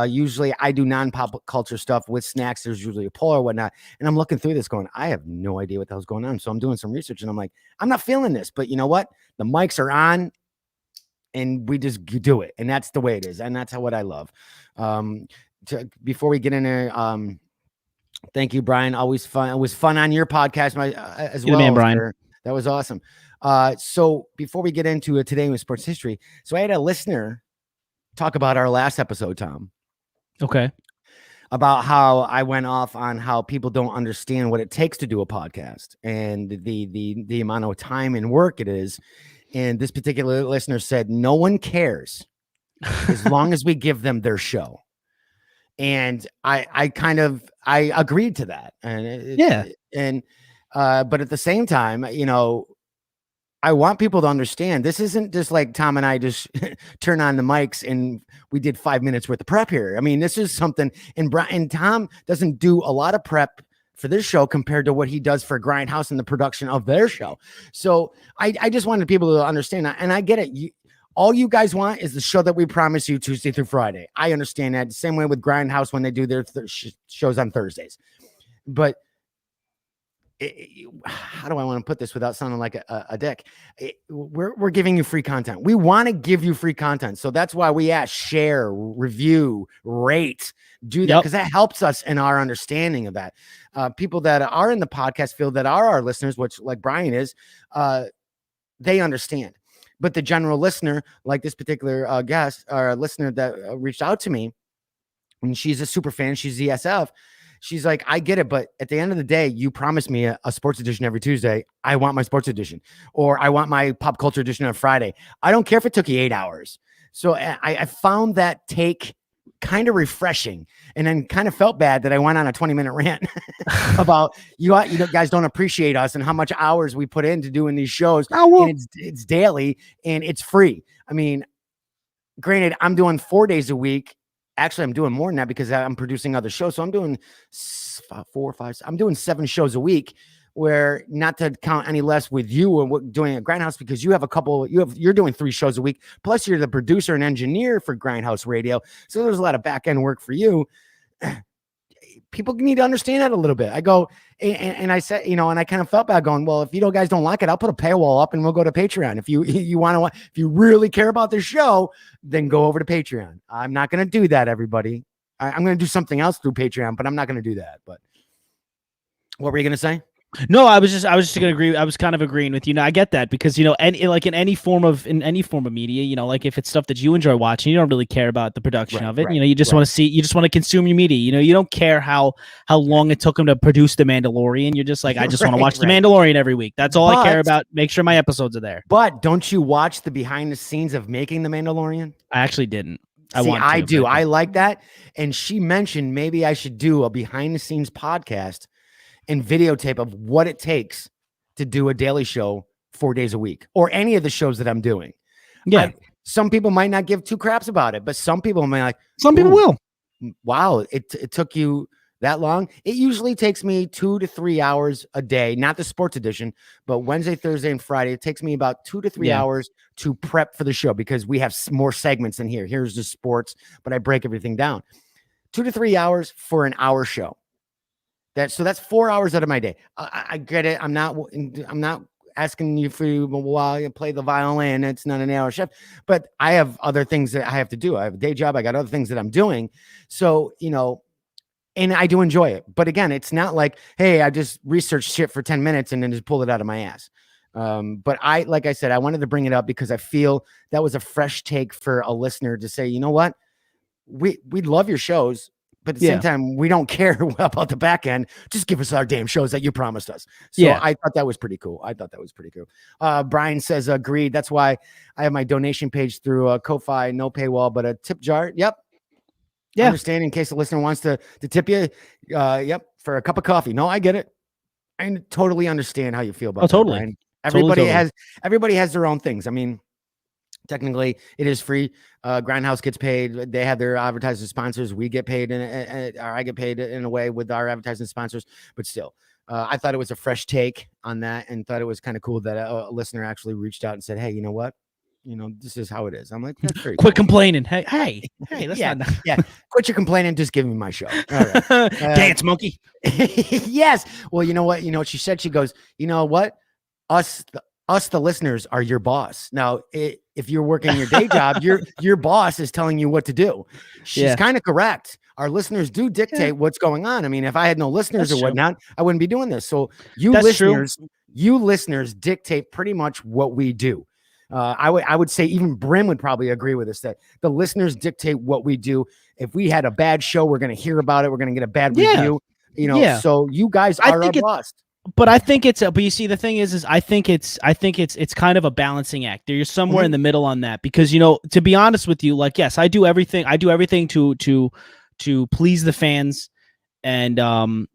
Usually I do non-pop culture stuff with snacks. There's usually a poll or whatnot. And I'm looking through this going, I have no idea what the hell's going on. So I'm doing some research and I'm like, I'm not feeling this, but you know what? The mics are on and we just do it. And that's the way it is. And that's what I love. Before we get in there, thank you, Brian. Always fun. It was fun on your podcast as well. Man, Brian. That was awesome. So before we get into Today with Sports History, so I had a listener talk about our last episode, Tom. Okay. About how I went off on how people don't understand what it takes to do a podcast and the amount of time and work it is. And this particular listener said, no one cares as long as we give them their show. And I agreed to that. And but at the same time, you know, I want people to understand this isn't just like Tom and I just turn on the mics and we did 5 minutes worth of prep here. I mean, this is something, and Tom doesn't do a lot of prep for this show compared to what he does for Grindhouse and the production of their show. So I just wanted people to understand that. And I get it. All you guys want is the show that we promise you Tuesday through Friday. I understand that. The same way with Grindhouse when they do their shows on Thursdays. But how do I want to put this without sounding like a dick? We're giving you free content. We want to give you free content. So that's why we ask, share, review, rate, do that because that helps us in our understanding of that. People that are in the podcast field that are our listeners, which like Brian is, they understand. But the general listener, like this particular guest or listener that reached out to me, and she's a super fan, she's ZSF. She's like, I get it, but at the end of the day, you promised me a sports edition every Tuesday. I want my sports edition, or I want my pop culture edition on Friday. I don't care if it took you 8 hours. So I found that take kind of refreshing, and then kind of felt bad that I went on a 20-minute rant about you guys don't appreciate us and how much hours we put into doing these shows. And it's daily and it's free. I mean, granted, I'm doing 4 days a week. Actually, I'm doing more than that because I'm producing other shows. So I'm doing 4 or 5. I'm doing 7 shows a week. Where not to count any less with you and doing a Grindhouse because you have you're doing 3 shows a week. Plus you're the producer and engineer for Grindhouse Radio. So there's a lot of back end work for you. People need to understand that a little bit. I go and I said, and I kind of felt bad going, well, if you guys don't like it, I'll put a paywall up and we'll go to Patreon. If you really care about this show, then go over to Patreon. I'm not going to do that, everybody. I'm going to do something else through Patreon, but I'm not going to do that. But what were you going to say? No, I was just going to agree. I was kind of agreeing with you. I get that because, like in any form of media, like if it's stuff that you enjoy watching, you don't really care about the production of it. You just want to see, you just want to consume your media. You don't care how long it took them to produce The Mandalorian. You're just like, I just want to watch The Mandalorian every week. That's all I care about. Make sure my episodes are there. But don't you watch the behind the scenes of making The Mandalorian? I actually didn't. I do. I like that. And she mentioned maybe I should do a behind the scenes podcast and videotape of what it takes to do a daily show 4 days a week or any of the shows that I'm doing. Yeah. Some people might not give 2 craps about it, but some people may like, some people will. Wow. It took you that long. It usually takes me 2 to 3 hours a day, not the sports edition, but Wednesday, Thursday, and Friday. It takes me about 2 to 3 hours to prep for the show because we have more segments in here. Here's the sports, but I break everything down. 2 to 3 hours for an hour show. So that's 4 hours out of my day. I get it. I'm not asking you for while you play the violin. It's not an 8-hour shift, but I have other things that I have to do. I have a day job. I got other things that I'm doing. So, and I do enjoy it. But again, it's not like, hey, I just researched shit for 10 minutes and then just pulled it out of my ass. But like I said, I wanted to bring it up because I feel that was a fresh take for a listener to say, you know what? We love your shows, but at the same time, we don't care about the back end. Just give us our damn shows that you promised us. So I thought that was pretty cool. Brian says, agreed. That's why I have my donation page through Ko-Fi, no paywall, but a tip jar. Yep. Yeah. Understand in case the listener wants to tip you. Yep. For a cup of coffee. No, I get it. I totally understand how you feel about that, totally. Brian. Everybody has their own things. I mean, technically it is free. Grindhouse gets paid. They have their advertising sponsors. We get paid or I get paid in a way with our advertising sponsors, but still, I thought it was a fresh take on that and thought it was kind of cool that a listener actually reached out and said, hey, you know what? This is how it is. I'm like, that's very quit complaining. Hey, that's not. Quit your complaining. Just give me my show. All right. Dance monkey. Yes. Well, you know what? You know what she said? She goes, you know what? Us, the listeners are your boss. Now, if you're working your day job, your boss is telling you what to do. She's kind of correct. Our listeners do dictate what's going on. I mean, if I had no listeners or whatnot, I wouldn't be doing this. So you listeners dictate pretty much what we do. I would say even Brim would probably agree with us that the listeners dictate what we do. If we had a bad show, we're going to hear about it. We're going to get a bad review. So you guys are our boss. But I think but you see, the thing is I think it's kind of a balancing act. You're somewhere in the middle on that because, to be honest with you, like, yes, I do everything to please the fans and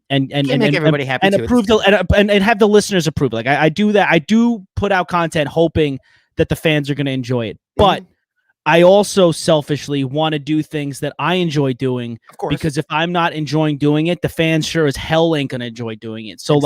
make everybody happy and approve and have the listeners approve. Like I do that. I do put out content hoping that the fans are going to enjoy it. But I also selfishly want to do things that I enjoy doing, of course, because if I'm not enjoying doing it, the fans sure as hell ain't going to enjoy doing it. So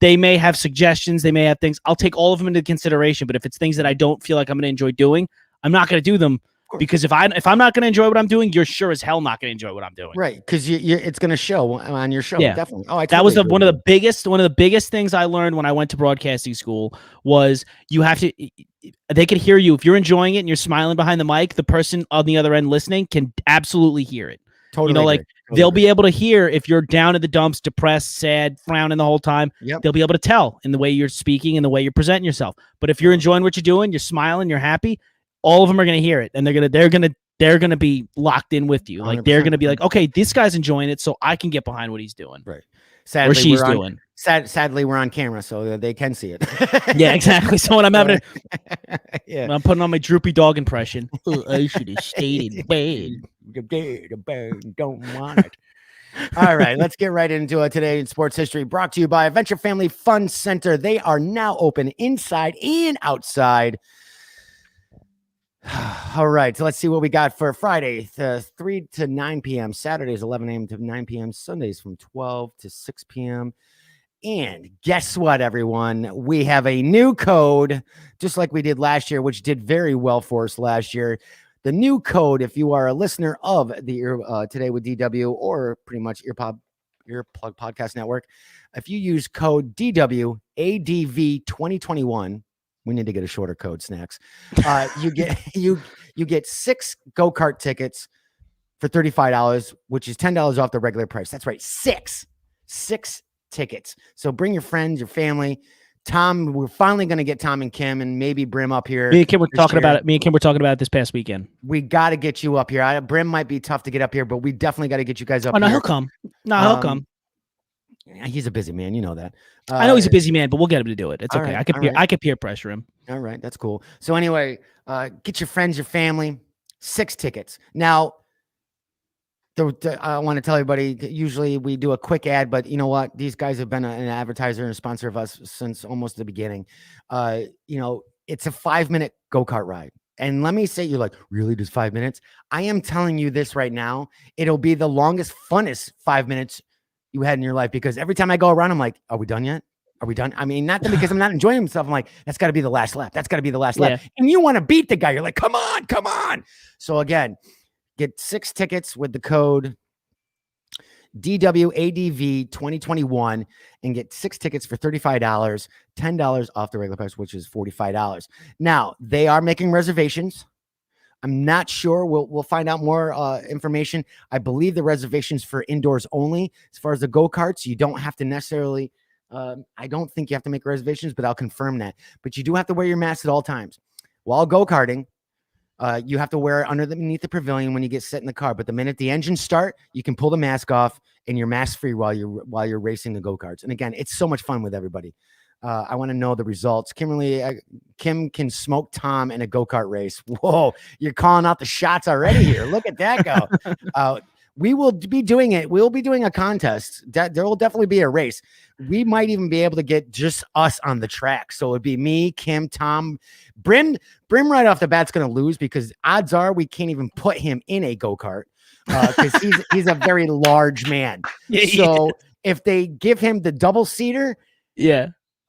they may have suggestions. They may have things. I'll take all of them into consideration. But if it's things that I don't feel like I'm going to enjoy doing, I'm not going to do them. Because if I'm not going to enjoy what I'm doing, you're sure as hell not going to enjoy what I'm doing. Right? Because it's going to show on your show. Yeah, definitely. Oh, that was one of the biggest things I learned when I went to broadcasting school was you have to. They can hear you if you're enjoying it and you're smiling behind the mic. The person on the other end listening can absolutely hear it. Totally. They'll be able to hear if you're down at the dumps, depressed, sad, frowning the whole time. Yep. They'll be able to tell in the way you're speaking and the way you're presenting yourself. But if you're enjoying what you're doing, you're smiling, you're happy. All of them are going to hear it, and they're gonna be locked in with you. Like 100%. They're gonna be like, okay, this guy's enjoying it, so I can get behind what he's doing. Right. Sadly, or she's doing. Sadly, we're on camera, so they can see it. Yeah, exactly. So when I'm having when I'm putting on my droopy dog impression, I should have stayed in bed. Don't want it. All right, let's get right into it today in sports history. Brought to you by Adventure Family Fun Center. They are now open inside and outside. All right, so let's see what we got for Friday, 3 to 9 p.m. Saturdays, 11 a.m. to 9 p.m. Sundays from 12 to 6 p.m. And guess what, everyone? We have a new code, just like we did last year, which did very well for us last year. The new code, if you are a listener of the Today with DW or pretty much Earplug Podcast Network, if you use code DWADV2021, we need to get a shorter code, Snacks. You get 6 go-kart tickets for $35, which is $10 off the regular price. That's right, 6 tickets. So bring your friends, your family. Tom, we're finally going to get Tom and Kim and maybe Brim up here. Me and Kim were talking about it this past weekend. We got to get you up here. Brim might be tough to get up here, but we definitely got to get you guys up here. Oh, no, he'll come. He'll come. He's a busy man. You know that. I know he's a busy man, but we'll get him to do it. It's okay. Right, I could peer pressure him. All right. That's cool. So anyway, get your friends, your family, 6 tickets. Now, I want to tell everybody, usually we do a quick ad, but you know what? These guys have been an advertiser and a sponsor of us since almost the beginning. It's a 5-minute go-kart ride. And let me say, you're like, really, just 5 minutes? I am telling you this right now. It'll be the longest, funnest 5 minutes you had in your life, because every time I go around, I'm like, are we done yet? Are we done? I mean, not that because I'm not enjoying myself. I'm like, that's got to be the last lap. That's got to be the last lap. And you want to beat the guy. You're like, come on. So again, get 6 tickets with the code DWADV 2021 and get 6 tickets for $35, $10 off the regular price, which is $45. Now, they are making reservations. I'm not sure. We'll find out more information. I believe the reservations for indoors only. As far as the go-karts, you don't have to necessarily, I don't think you have to make reservations, but I'll confirm that. But you do have to wear your mask at all times. While go-karting, you have to wear it underneath the pavilion when you get set in the car. But the minute the engines start, you can pull the mask off and you're mask free while you're racing the go-karts. And again, it's so much fun with everybody. I want to know the results. Kim can smoke Tom in a go-kart race. Whoa, you're calling out the shots already here. Look at that go. We will be doing it. We'll be doing a contest. There will definitely be a race. We might even be able to get just us on the track. So it'd be me, Kim, Tom, Brim right off the bat's going to lose because odds are we can't even put him in a go-kart because he's a very large man. So if they give him the double-seater,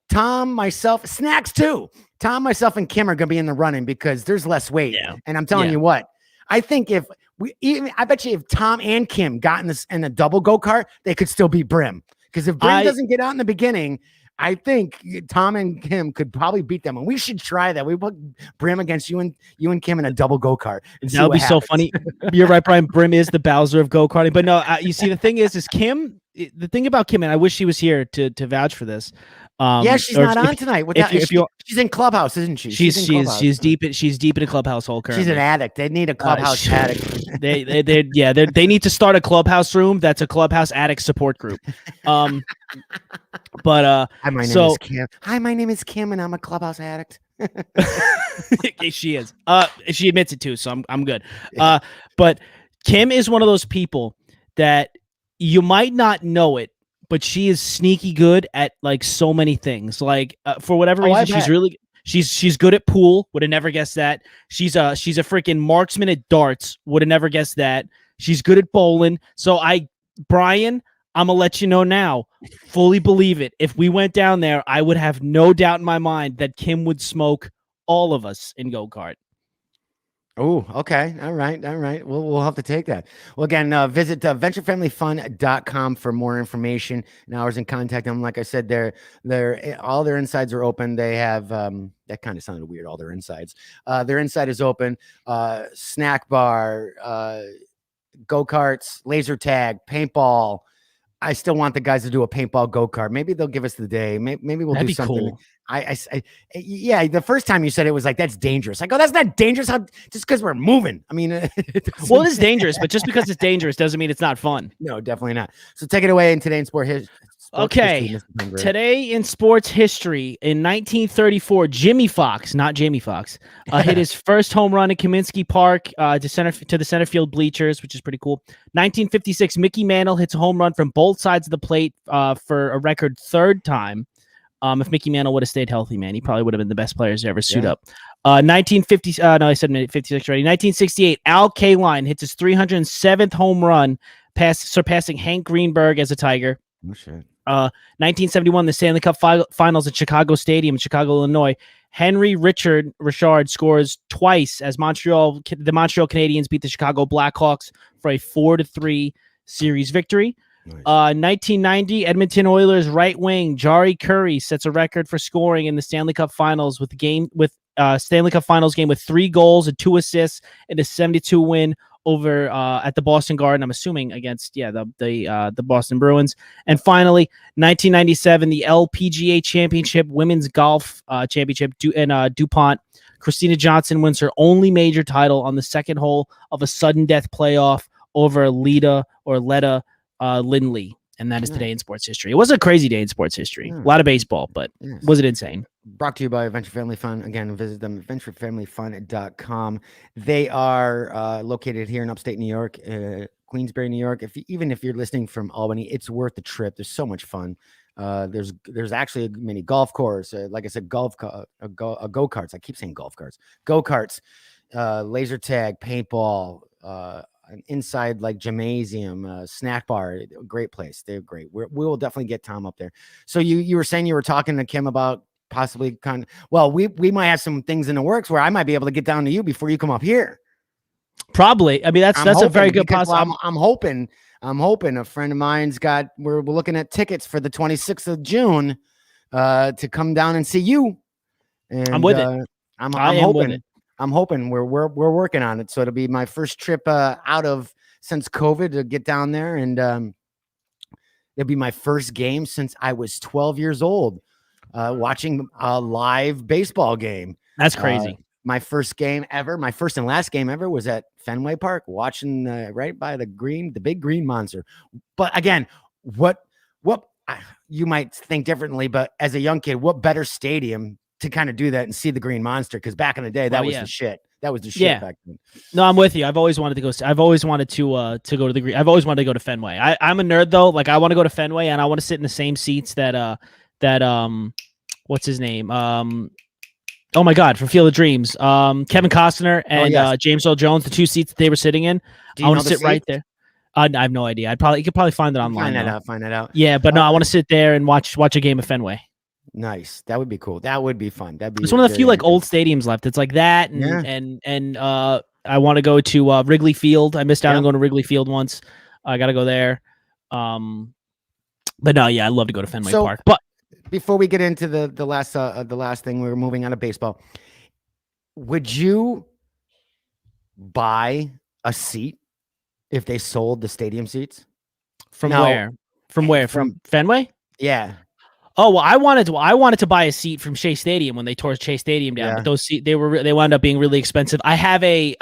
Tom, myself, Snacks too. Tom, myself, and Kim are going to be in the running because there's less weight. And I'm telling you what, I think I bet you if Tom and Kim got in a double go-kart, they could still beat Brim. Because if Brim doesn't get out in the beginning, I think Tom and Kim could probably beat them. And we should try that. We put Brim against you and Kim in a double go-kart. That would be so funny. You're right, Brian. Brim is the Bowser of go-karting. But no, you see, the thing is Kim, the thing about Kim, and I wish she was here to vouch for this. She's not on tonight. She's in Clubhouse, isn't she? She's deep in a Clubhouse hole currently. She's an addict. They need a Clubhouse addict. They need to start a Clubhouse room. That's a Clubhouse addict support group. Hi, my name is Kim, and I'm a Clubhouse addict. She is. She admits it too, so I'm good. But Kim is one of those people that you might not know it, but she is sneaky good at like so many things. Like for whatever reason, she's good at pool. Would have never guessed that. She's a freaking marksman at darts. Would have never guessed that. She's good at bowling. So Brian, I'm gonna let you know now. Fully believe it. If we went down there, I would have no doubt in my mind that Kim would smoke all of us in go-kart. Oh, okay. All right. We'll have to take that. Well, again, visit venturefamilyfun.com for more information and hours and contact them. Like I said, all their insides are open. They have that kind of sounded weird. All their insides. Their inside is open. Snack bar, go-karts, laser tag, paintball. I still want the guys to do a paintball go-kart. Maybe they'll give us the day. Maybe we'll do something. Cool. The first time you said it was like, that's dangerous. I go, that's not dangerous. Just because we're moving. I mean, it is dangerous, but just because it's dangerous doesn't mean it's not fun. No, definitely not. So take it away in today in sports history. Today in sports history, in 1934, Jimmy Fox, not Jamie Foxx, hit his first home run at Kaminsky Park to the center field bleachers, which is pretty cool. 1956, Mickey Mantle hits a home run from both sides of the plate for a record third time. If Mickey Mantle would have stayed healthy, man, he probably would have been the best players to ever suit up. 1950, no, I said 56 already. 1968, Al Kaline hits his 307th home run, surpassing Hank Greenberg as a Tiger. Oh, shit. 1971, the Stanley Cup Finals at Chicago Stadium in Chicago, Illinois. Henry Richard scores twice as the Montreal Canadiens beat the Chicago Blackhawks for a 4-3 series victory. Nice. 1990, Edmonton Oilers right wing Jari Kurri sets a record for scoring in the Stanley Cup Finals with Stanley Cup Finals game with 3 goals and 2 assists in a 72 win over at the Boston Garden. I'm assuming against the Boston Bruins. And finally, 1997, the LPGA Championship Women's Golf Championship in DuPont. Christina Johnson wins her only major title on the second hole of a sudden death playoff over Letta Lindley. And that is today in sports history. It was a crazy day in sports history. A lot of baseball, but was it insane? Brought to you by Venture Family Fun. Again, visit them at venturefamilyfun.com. They are located here in upstate New York, Queensbury, New York. Even if you're listening from Albany, it's worth the trip. There's so much fun. There's actually a mini golf course. Like I said, go-karts. I keep saying golf carts. Go-karts, laser tag, paintball, an inside like gymnasium, snack bar, great place. They're great. We will definitely get Tom up there. So you were saying you were talking to Kim about possibly we might have some things in the works where I might be able to get down to you before you come up here. Probably. I mean, that's a very good possibility. I'm hoping I'm hoping a friend of mine's got. We're looking at tickets for the 26th of June to come down and see you. And I'm with it. I'm hoping. With it. I'm hoping we're working on it. So it'll be my first trip out of since COVID to get down there, and it'll be my first game since I was 12 years old, watching a live baseball game. That's crazy. My first game ever, my first and last game ever was at Fenway Park, watching right by the big green monster. But again, what you might think differently, but as a young kid, what better stadium to kind of do that and see the green monster? Because back in the day, that was the shit. That was the shit back then. No, I'm with you. I've always wanted to go. I've always wanted to go to the green. I've always wanted to go to Fenway. I'm a nerd though. Like I want to go to Fenway and I want to sit in the same seats that what's his name? Oh my God, from Field of Dreams. Kevin Costner and James Earl Jones, the two seats that they were sitting in. I want to sit right there. I have no idea. You could probably find it online. Find that out. Yeah, but no, I want to sit there and watch a game of Fenway. Nice. That would be cool. That would be fun. It's one of the few like old stadiums left. It's like that, and I want to go to Wrigley Field. I missed out on going to Wrigley Field once. I got to go there. But no, I'd love to go to Fenway Park. But before we get into the last thing, we're moving on to baseball. Would you buy a seat if they sold the stadium seats? From where? From Fenway? Yeah. Oh well, I wanted to buy a seat from Shea Stadium when they tore Shea Stadium down. But those seats they wound up being really expensive. I have a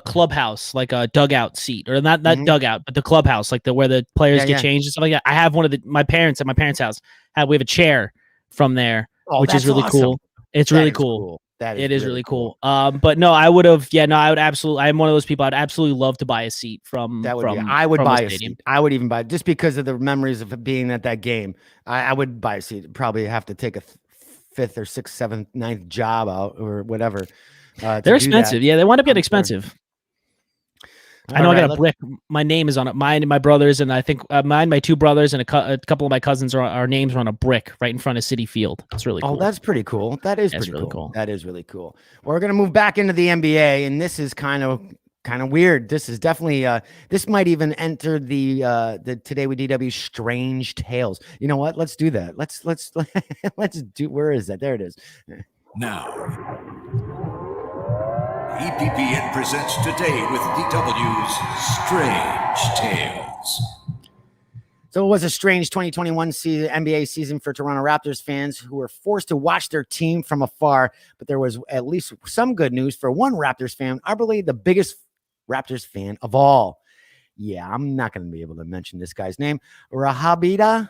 clubhouse, like a dugout seat, or not dugout, but the clubhouse, like where the players get changed and stuff like that. I have one of my parents at my parents' house. We have a chair from there, which is really cool. It's really cool. It is really cool. But no, I would have. Yeah, no, I would absolutely. I'm one of those people. I'd absolutely love to buy a seat from. I would buy a seat. I would even buy just because of the memories of being at that game. I would buy a seat. Probably have to take a 5th or 6th, 7th, 9th job out or whatever. They're expensive. Yeah, they wind up getting expensive. I know I got a brick. My name is on it. Mine and my brothers, and I think my two brothers and a couple of my cousins our names are on a brick right in front of Citi Field. That's really cool. Oh, that's pretty cool. That is pretty cool. That is really cool. Well, we're gonna move back into the NBA, and this is kind of weird. This is definitely this might even enter the Today with DW Strange Tales. You know what? Let's do that. Let's do. Where is that? There it is. Now, EPPN presents Today with DW's Strange Tales. So it was a strange 2021 NBA season for Toronto Raptors fans who were forced to watch their team from afar. But there was at least some good news for one Raptors fan, arguably the biggest Raptors fan of all. Yeah, I'm not going to be able to mention this guy's name. Rahabita?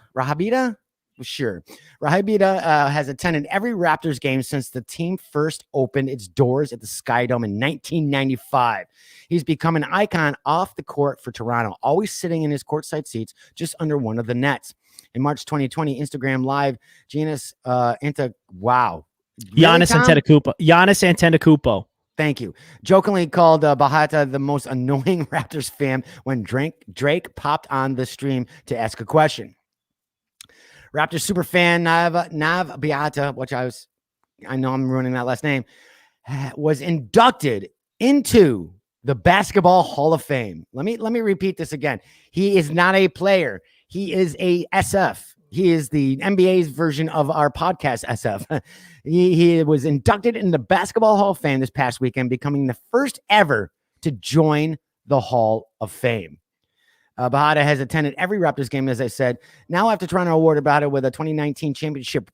Sure. Rahabita has attended every Raptors game since the team first opened its doors at the Sky Dome in 1995. He's become an icon off the court for Toronto, always sitting in his courtside seats just under one of the nets. In March 2020, Instagram Live, Giannis Antetokounmpo. Thank you. Jokingly called Bahata the most annoying Raptors fan when Drake popped on the stream to ask a question. Raptors superfan Nav Beata, which I know I'm ruining that last name, was inducted into the Basketball Hall of Fame. Let me repeat this again. He is not a player. He is a SF. He is the NBA's version of our podcast SF. He was inducted in the Basketball Hall of Fame this past weekend, becoming the first ever to join the Hall of Fame. Bahata has attended every Raptors game, as I said. Now after Toronto awarded Bahata with a 2019 championship.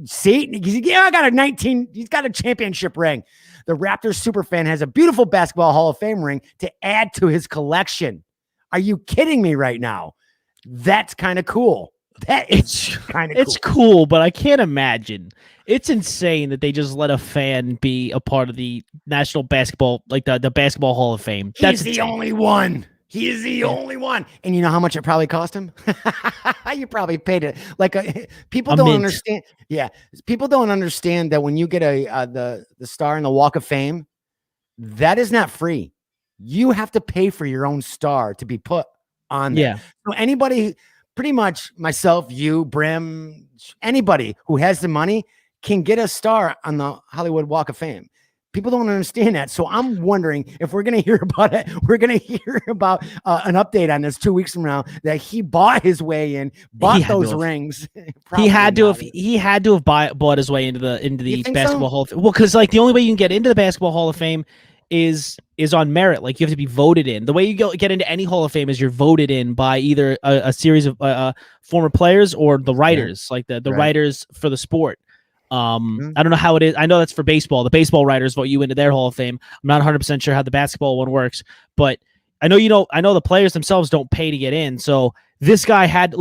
See, he's got a championship ring. The Raptors superfan has a beautiful Basketball Hall of Fame ring to add to his collection. Are you kidding me right now? That's kind of cool. It's cool, but I can't imagine. It's insane that they just let a fan be a part of the National Basketball, like the Basketball Hall of Fame. He's the only one. He is the only one. And you know how much it probably cost him? You probably paid it. People don't understand. Yeah. People don't understand that when you get the star in the Walk of Fame, that is not free. You have to pay for your own star to be put on there. Yeah. So anybody, pretty much myself, you, Brim, anybody who has the money can get a star on the Hollywood Walk of Fame. People don't understand that. So I'm wondering if we're going to hear about it. We're going to hear about an update on this 2 weeks from now that he bought his way in, bought those rings. He had to have bought his way into the basketball Hall of Fame. Well, because like the only way you can get into the Basketball Hall of Fame is on merit. Like you have to be voted in. The way you get into any Hall of Fame is you're voted in by either a series of former players or the writers, like the writers for the sport. I don't know how it is. I know that's for baseball. The baseball writers vote you into their Hall of Fame. I'm not 100% sure how the basketball one works, but I know the players themselves don't pay to get in. So this guy had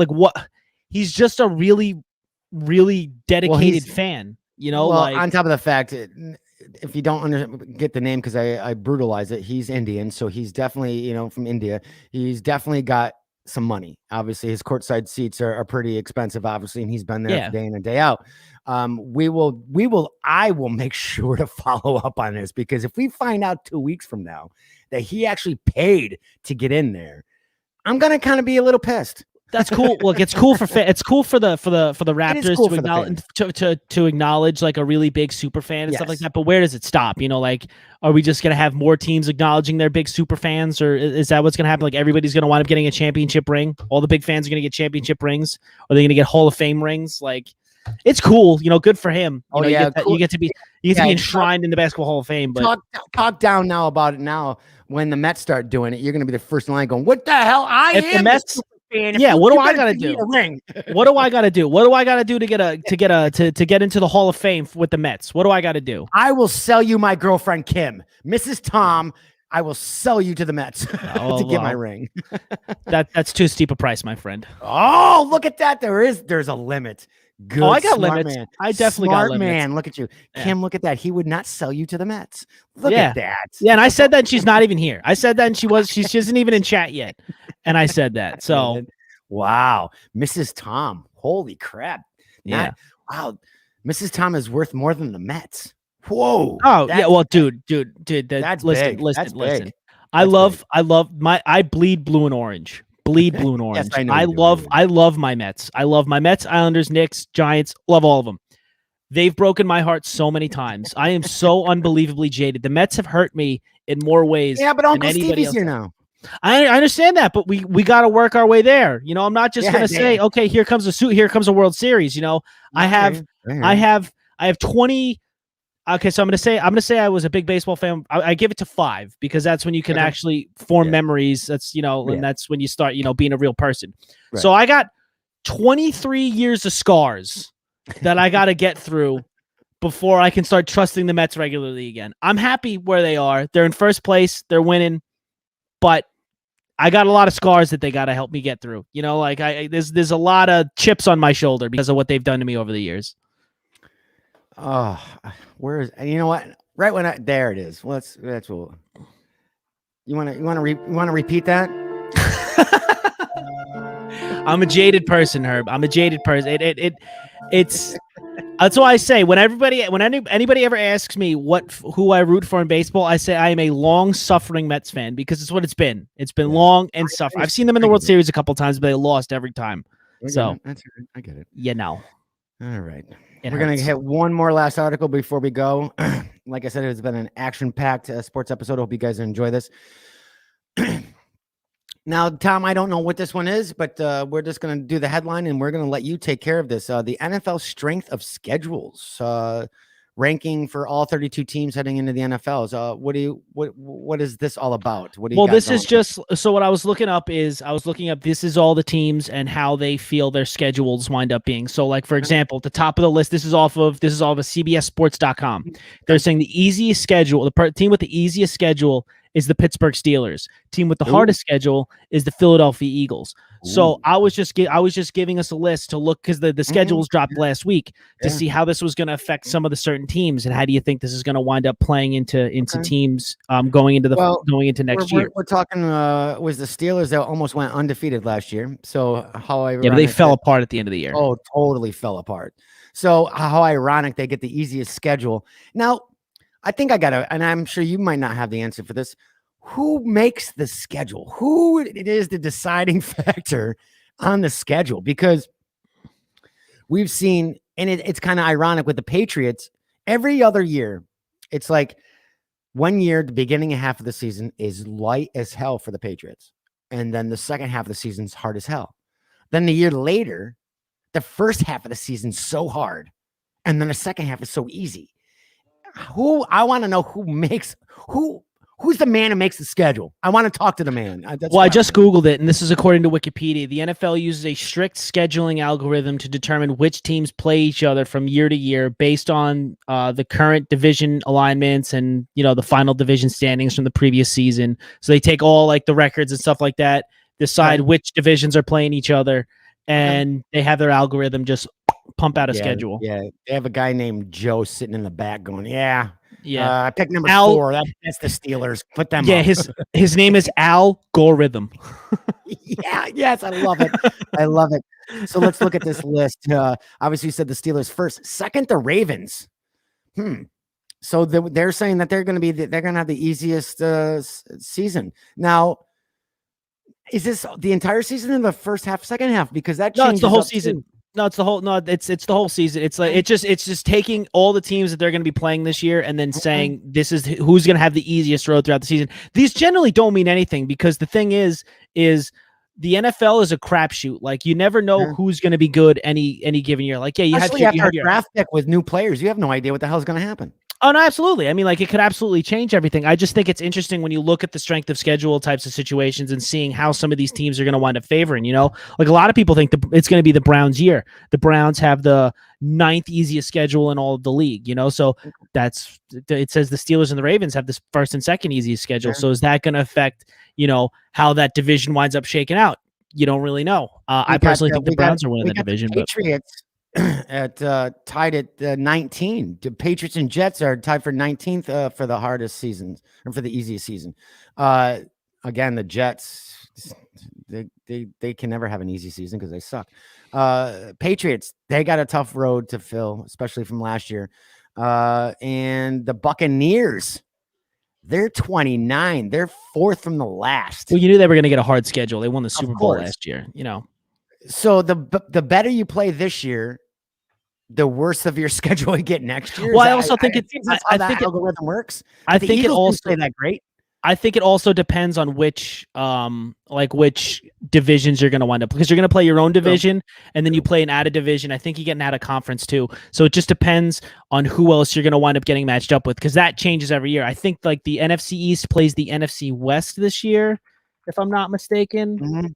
he's just a really, really dedicated fan, on top of the fact, if you don't get the name, because I brutalize it, he's Indian. So he's definitely, from India. He's definitely got some money. Obviously his courtside seats are pretty expensive, obviously. And he's been there day in and day out. I will make sure to follow up on this, because if we find out 2 weeks from now that he actually paid to get in there, I'm going to kind of be a little pissed. That's cool. Look, it's cool for it's cool for the Raptors to acknowledge like a really big super fan and stuff like that. But where does it stop? Are we just gonna have more teams acknowledging their big super fans, or is that what's gonna happen? Like everybody's gonna wind up getting a championship ring. All the big fans are gonna get championship rings. Are they gonna get Hall of Fame rings? Like, it's cool. Good for him. Cool. You get to be enshrined in the Basketball Hall of Fame. But talk down now about it now. When the Mets start doing it, you're gonna be the first in line going, "What the hell? The Mets." What do I gotta do? What do I gotta do? What do I gotta do to get into the Hall of Fame with the Mets? What do I gotta do? I will sell you my girlfriend Kim, Mrs. Tom. I will sell you to the Mets to get my ring. That's too steep a price, my friend. Oh, look at that! There's a limit. Good. I got limits. Man. I definitely got limits. Man, look at you, Kim. Look at that. He would not sell you to the Mets. Look at that. Yeah, and I said that, and she's not even here. I said that, and she isn't even in chat yet. And I said that. So, wow, Mrs. Tom. Holy crap! Wow, Mrs. Tom is worth more than the Mets. Whoa. Oh yeah. Well, dude. That's listen. big. Listen. Big. I bleed blue and orange. Bleed blue and orange. Yes, I love my Mets. I love my Mets, Islanders, Knicks, Giants. Love all of them. They've broken my heart so many times. I am so unbelievably jaded. The Mets have hurt me in more ways. Yeah, but Uncle Stevie's here now. I understand that, but we got to work our way there. I'm not just gonna say, okay, here comes a World Series. I have 20. Okay, so I'm gonna say I was a big baseball fan. I give it to 5 because that's when you can actually form memories. That's and that's when you start being a real person. Right. So I got 23 years of scars that I got to get through before I can start trusting the Mets regularly again. I'm happy where they are. They're in first place. They're winning, but I got a lot of scars that they got to help me get through. There's a lot of chips on my shoulder because of what they've done to me over the years. Oh, where is? You know what? Right when there it is. Well, that's what. You want to repeat that? I'm a jaded person, Herb. I'm a jaded person. It's that's why I say when anybody ever asks me who I root for in baseball, I say I am a long-suffering Mets fan because it's what it's been. It's been long and suffering. I've seen them in the World Series a couple times, but they lost every time. So I get it. All right. We're going to hit one more last article before we go. Like I said, it's been an action-packed sports episode. I hope you guys enjoy this. Now, Tom, I don't know what this one is, but we're just going to do the headline, and we're going to let you take care of this. The NFL strength of schedules, ranking for all 32 teams heading into the NFL. What is this all about? What do you well, this is just so what I was looking up this is all the teams and how they feel their schedules wind up being. So like, for example, at the top of the list, this is off of CBSSports.com. They're saying the easiest schedule, the team with the easiest schedule is the Pittsburgh Steelers. Team with the hardest schedule is the Philadelphia Eagles. So I was just giving us a list to look because the schedules dropped last week to see how this was going to affect some of the certain teams and how do you think this is going to wind up playing into teams going into next year. We're talking was the Steelers that almost went undefeated last year. So how ironic but they fell apart at the end of the year. Oh, totally fell apart. So how ironic they get the easiest schedule. Now, I think and I'm sure you might not have the answer for this. Who makes the schedule? Who it is the deciding factor on the schedule? Because we've seen, and it's kind of ironic with the Patriots, every other year, it's like 1 year, the beginning and half of the season is light as hell for the Patriots. And then the second half of the season's hard as hell. Then the year later, the first half of the season's so hard. And then the second half is so easy. I want to know who's the man who makes the schedule. I want to talk to the man. I just Googled it, and this is according to Wikipedia. The NFL uses a strict scheduling algorithm to determine which teams play each other from year to year based on the current division alignments and, the final division standings from the previous season. So they take all like the records and stuff like that, decide which divisions are playing each other, and they have their algorithm just pump out a schedule. Yeah, they have a guy named Joe sitting in the back going, I picked number 4. That's the Steelers. Put them up. his name is Algorithm. Yes, I love it. I love it. So let's look at this list. Obviously, you said the Steelers first. Second, the Ravens. So they're saying that they're going to have the easiest season. Now, is this the entire season in the first half, second half? Because that changes it's the whole season. Too. No, it's the whole. No, it's the whole season. It's like it's just taking all the teams that they're going to be playing this year and then saying this is who's going to have the easiest road throughout the season. These generally don't mean anything because the thing is the NFL is a crapshoot. Like you never know who's going to be good any given year. Like you have a draft pick with new players. You have no idea what the hell is going to happen. Oh, no, absolutely. I mean, like, it could absolutely change everything. I just think it's interesting when you look at the strength of schedule types of situations and seeing how some of these teams are going to wind up favoring, Like, a lot of people think it's going to be the Browns' year. The Browns have the 9th easiest schedule in all of the league, So it says the Steelers and the Ravens have this first and second easiest schedule. So is that going to affect, how that division winds up shaking out? You don't really know. I personally think the Browns are winning the division. Patriots tied at 19. The Patriots and Jets are tied for 19th for the hardest seasons or for the easiest season. Again, the Jets, they can never have an easy season because they suck. Patriots, they got a tough road to fill, especially from last year. And the Buccaneers, they're 29. They're 4th from the last. Well, you knew they were going to get a hard schedule. They won the Super Bowl last year, So the better you play this year, the worse of your schedule you get next year. Well, I also think that's how that algorithm works. I think it also play that great. I think it also depends on which divisions you're going to wind up because you're going to play your own division and then you play an added division. I think you get an added conference too. So it just depends on who else you're going to wind up getting matched up with because that changes every year. I think like the NFC East plays the NFC West this year, if I'm not mistaken.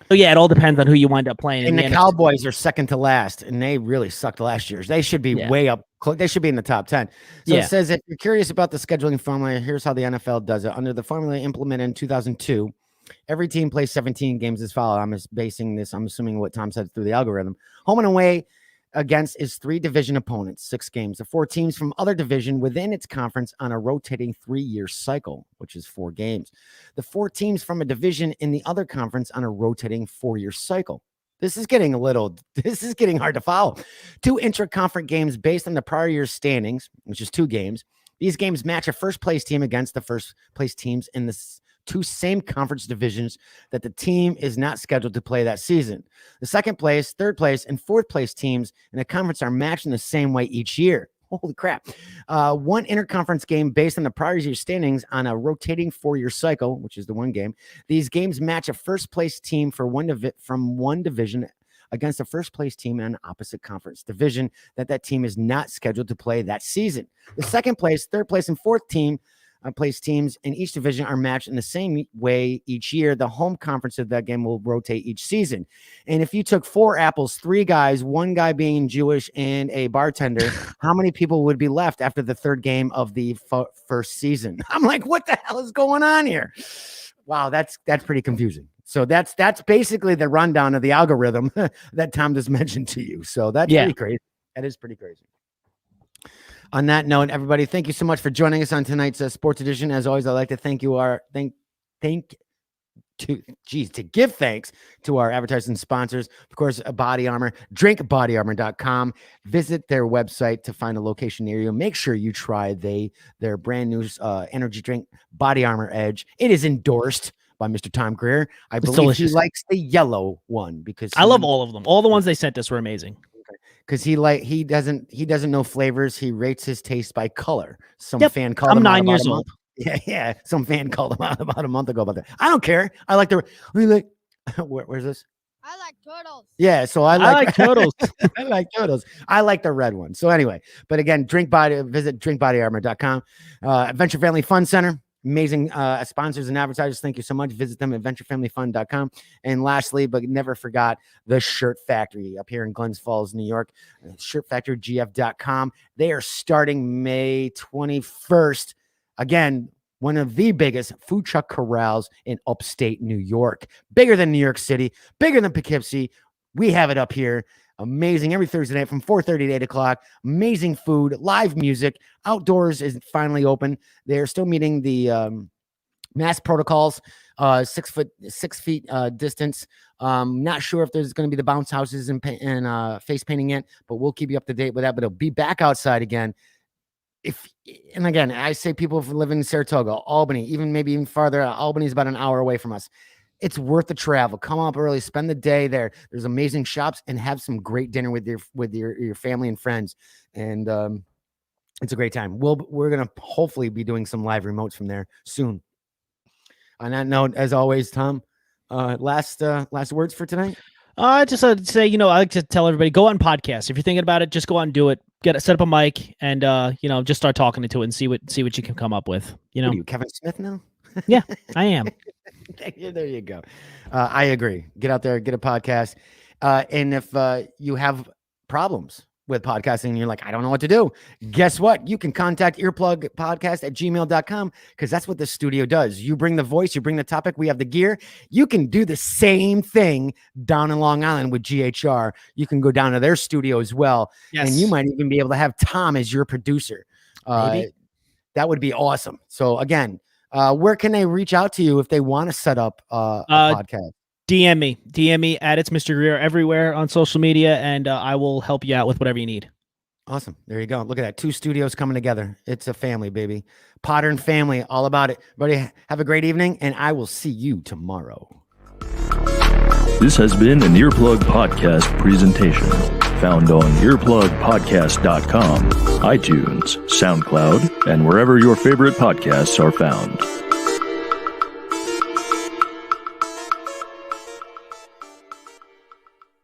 So yeah, it all depends on who you wind up playing. And the Cowboys are second to last, and they really sucked last year. They should be way up. They should be in the top 10. So it says, if you're curious about the scheduling formula, here's how the NFL does it. Under the formula implemented in 2002, every team plays 17 games as follows. I'm just basing this. I'm assuming what Tom said through the algorithm. Home and away against is 3 division opponents, 6 games. The 4 teams from other division within its conference on a rotating 3-year cycle, which is 4 games. The 4 teams from a division in the other conference on a rotating 4-year cycle. This is getting hard to follow. 2 intra-conference games based on the prior year's standings, which is 2 games. These games match a first place team against the first place teams in the 2 same conference divisions that the team is not scheduled to play that season. The second place, third place, and fourth place teams in the conference are matched in the same way each year. Holy crap. 1 interconference game based on the prior year's standings on a rotating 4-year cycle, which is the 1 game. These games match a first place team from one division against a first place team in an opposite conference division that team is not scheduled to play that season. The second place, third place, and fourth place teams in each division are matched in the same way each year. The home conference of that game will rotate each season. And if you took 4 apples, 3 guys, 1 guy being Jewish and a bartender, how many people would be left after the 3rd game of the first season? I'm like, what the hell is going on here? Wow, that's pretty confusing. So that's basically the rundown of the algorithm that Tom just mentioned to you. So that's pretty crazy. That is pretty crazy. On that note, everybody, thank you so much for joining us on tonight's Sports Edition. As always, I'd like to give thanks to our advertising sponsors. Of course, Body Armor. Drink BodyArmor.com. Visit their website to find a location near you. Make sure you try their brand new energy drink, Body Armor Edge. It is endorsed by Mr. Tom Greer. I believe he likes the yellow one because I love all of them. All the ones they sent us were amazing. because he doesn't know flavors. He rates his taste by color. Some fan called I'm him 9 out years about old. Yeah. Some fan called him out about a month ago about that. I don't care. I like the where's this? I like turtles. Yeah, so I like turtles. I like turtles. I like the red one. So anyway, but again, visit drinkbodyarmor.com. Adventure Family Fun Center. Amazing sponsors and advertisers. Thank you so much. Visit them at adventurefamilyfun.com. And lastly, but never forgot, the Shirt Factory up here in Glens Falls, New York. ShirtFactoryGF.com. They are starting May 21st. Again, one of the biggest food truck corrals in upstate New York. Bigger than New York City, bigger than Poughkeepsie. We have it up here. Amazing every Thursday night from 4:30 to 8 o'clock. Amazing food, live music. Outdoors is finally open. They're still meeting the mask protocols, 6 feet distance. Not sure if there's going to be the bounce houses and face painting yet, but we'll keep you up to date with that. But it'll be back outside again. And again, I say people who live in Saratoga, Albany, maybe even farther. Albany is about an hour away from us. It's worth the travel. Come up early, spend the day there. There's amazing shops, and have some great dinner with your family and friends. And it's a great time. We're gonna hopefully be doing some live remotes from there soon. On that note, as always, Tom, last words for tonight. Just to say, I like to tell everybody, go on podcasts. If you're thinking about it, just go out and do it. Set up a mic and just start talking into it and see what you can come up with. What are you, Kevin Smith now? Yeah, I am. There you go. I agree. Get out there, get a podcast. And if you have problems with podcasting and you're like, I don't know what to do, guess what? You can contact earplugpodcast@gmail.com, because that's what the studio does. You bring the voice, you bring the topic, we have the gear. You can do the same thing down in Long Island with GHR. You can go down to their studio as well. Yes. And you might even be able to have Tom as your producer. Maybe. That would be awesome. So again, where can they reach out to you if they want to set up a podcast? DM me at It's Mr. Greer everywhere on social media, and I will help you out with whatever you need. Awesome. There you go. Look at that. 2 studios coming together. It's a family, baby. Potter and family, all about it. Everybody have a great evening, and I will see you tomorrow. This has been an Earplug Podcast presentation. Found on earplugpodcast.com, iTunes, SoundCloud, and wherever your favorite podcasts are found.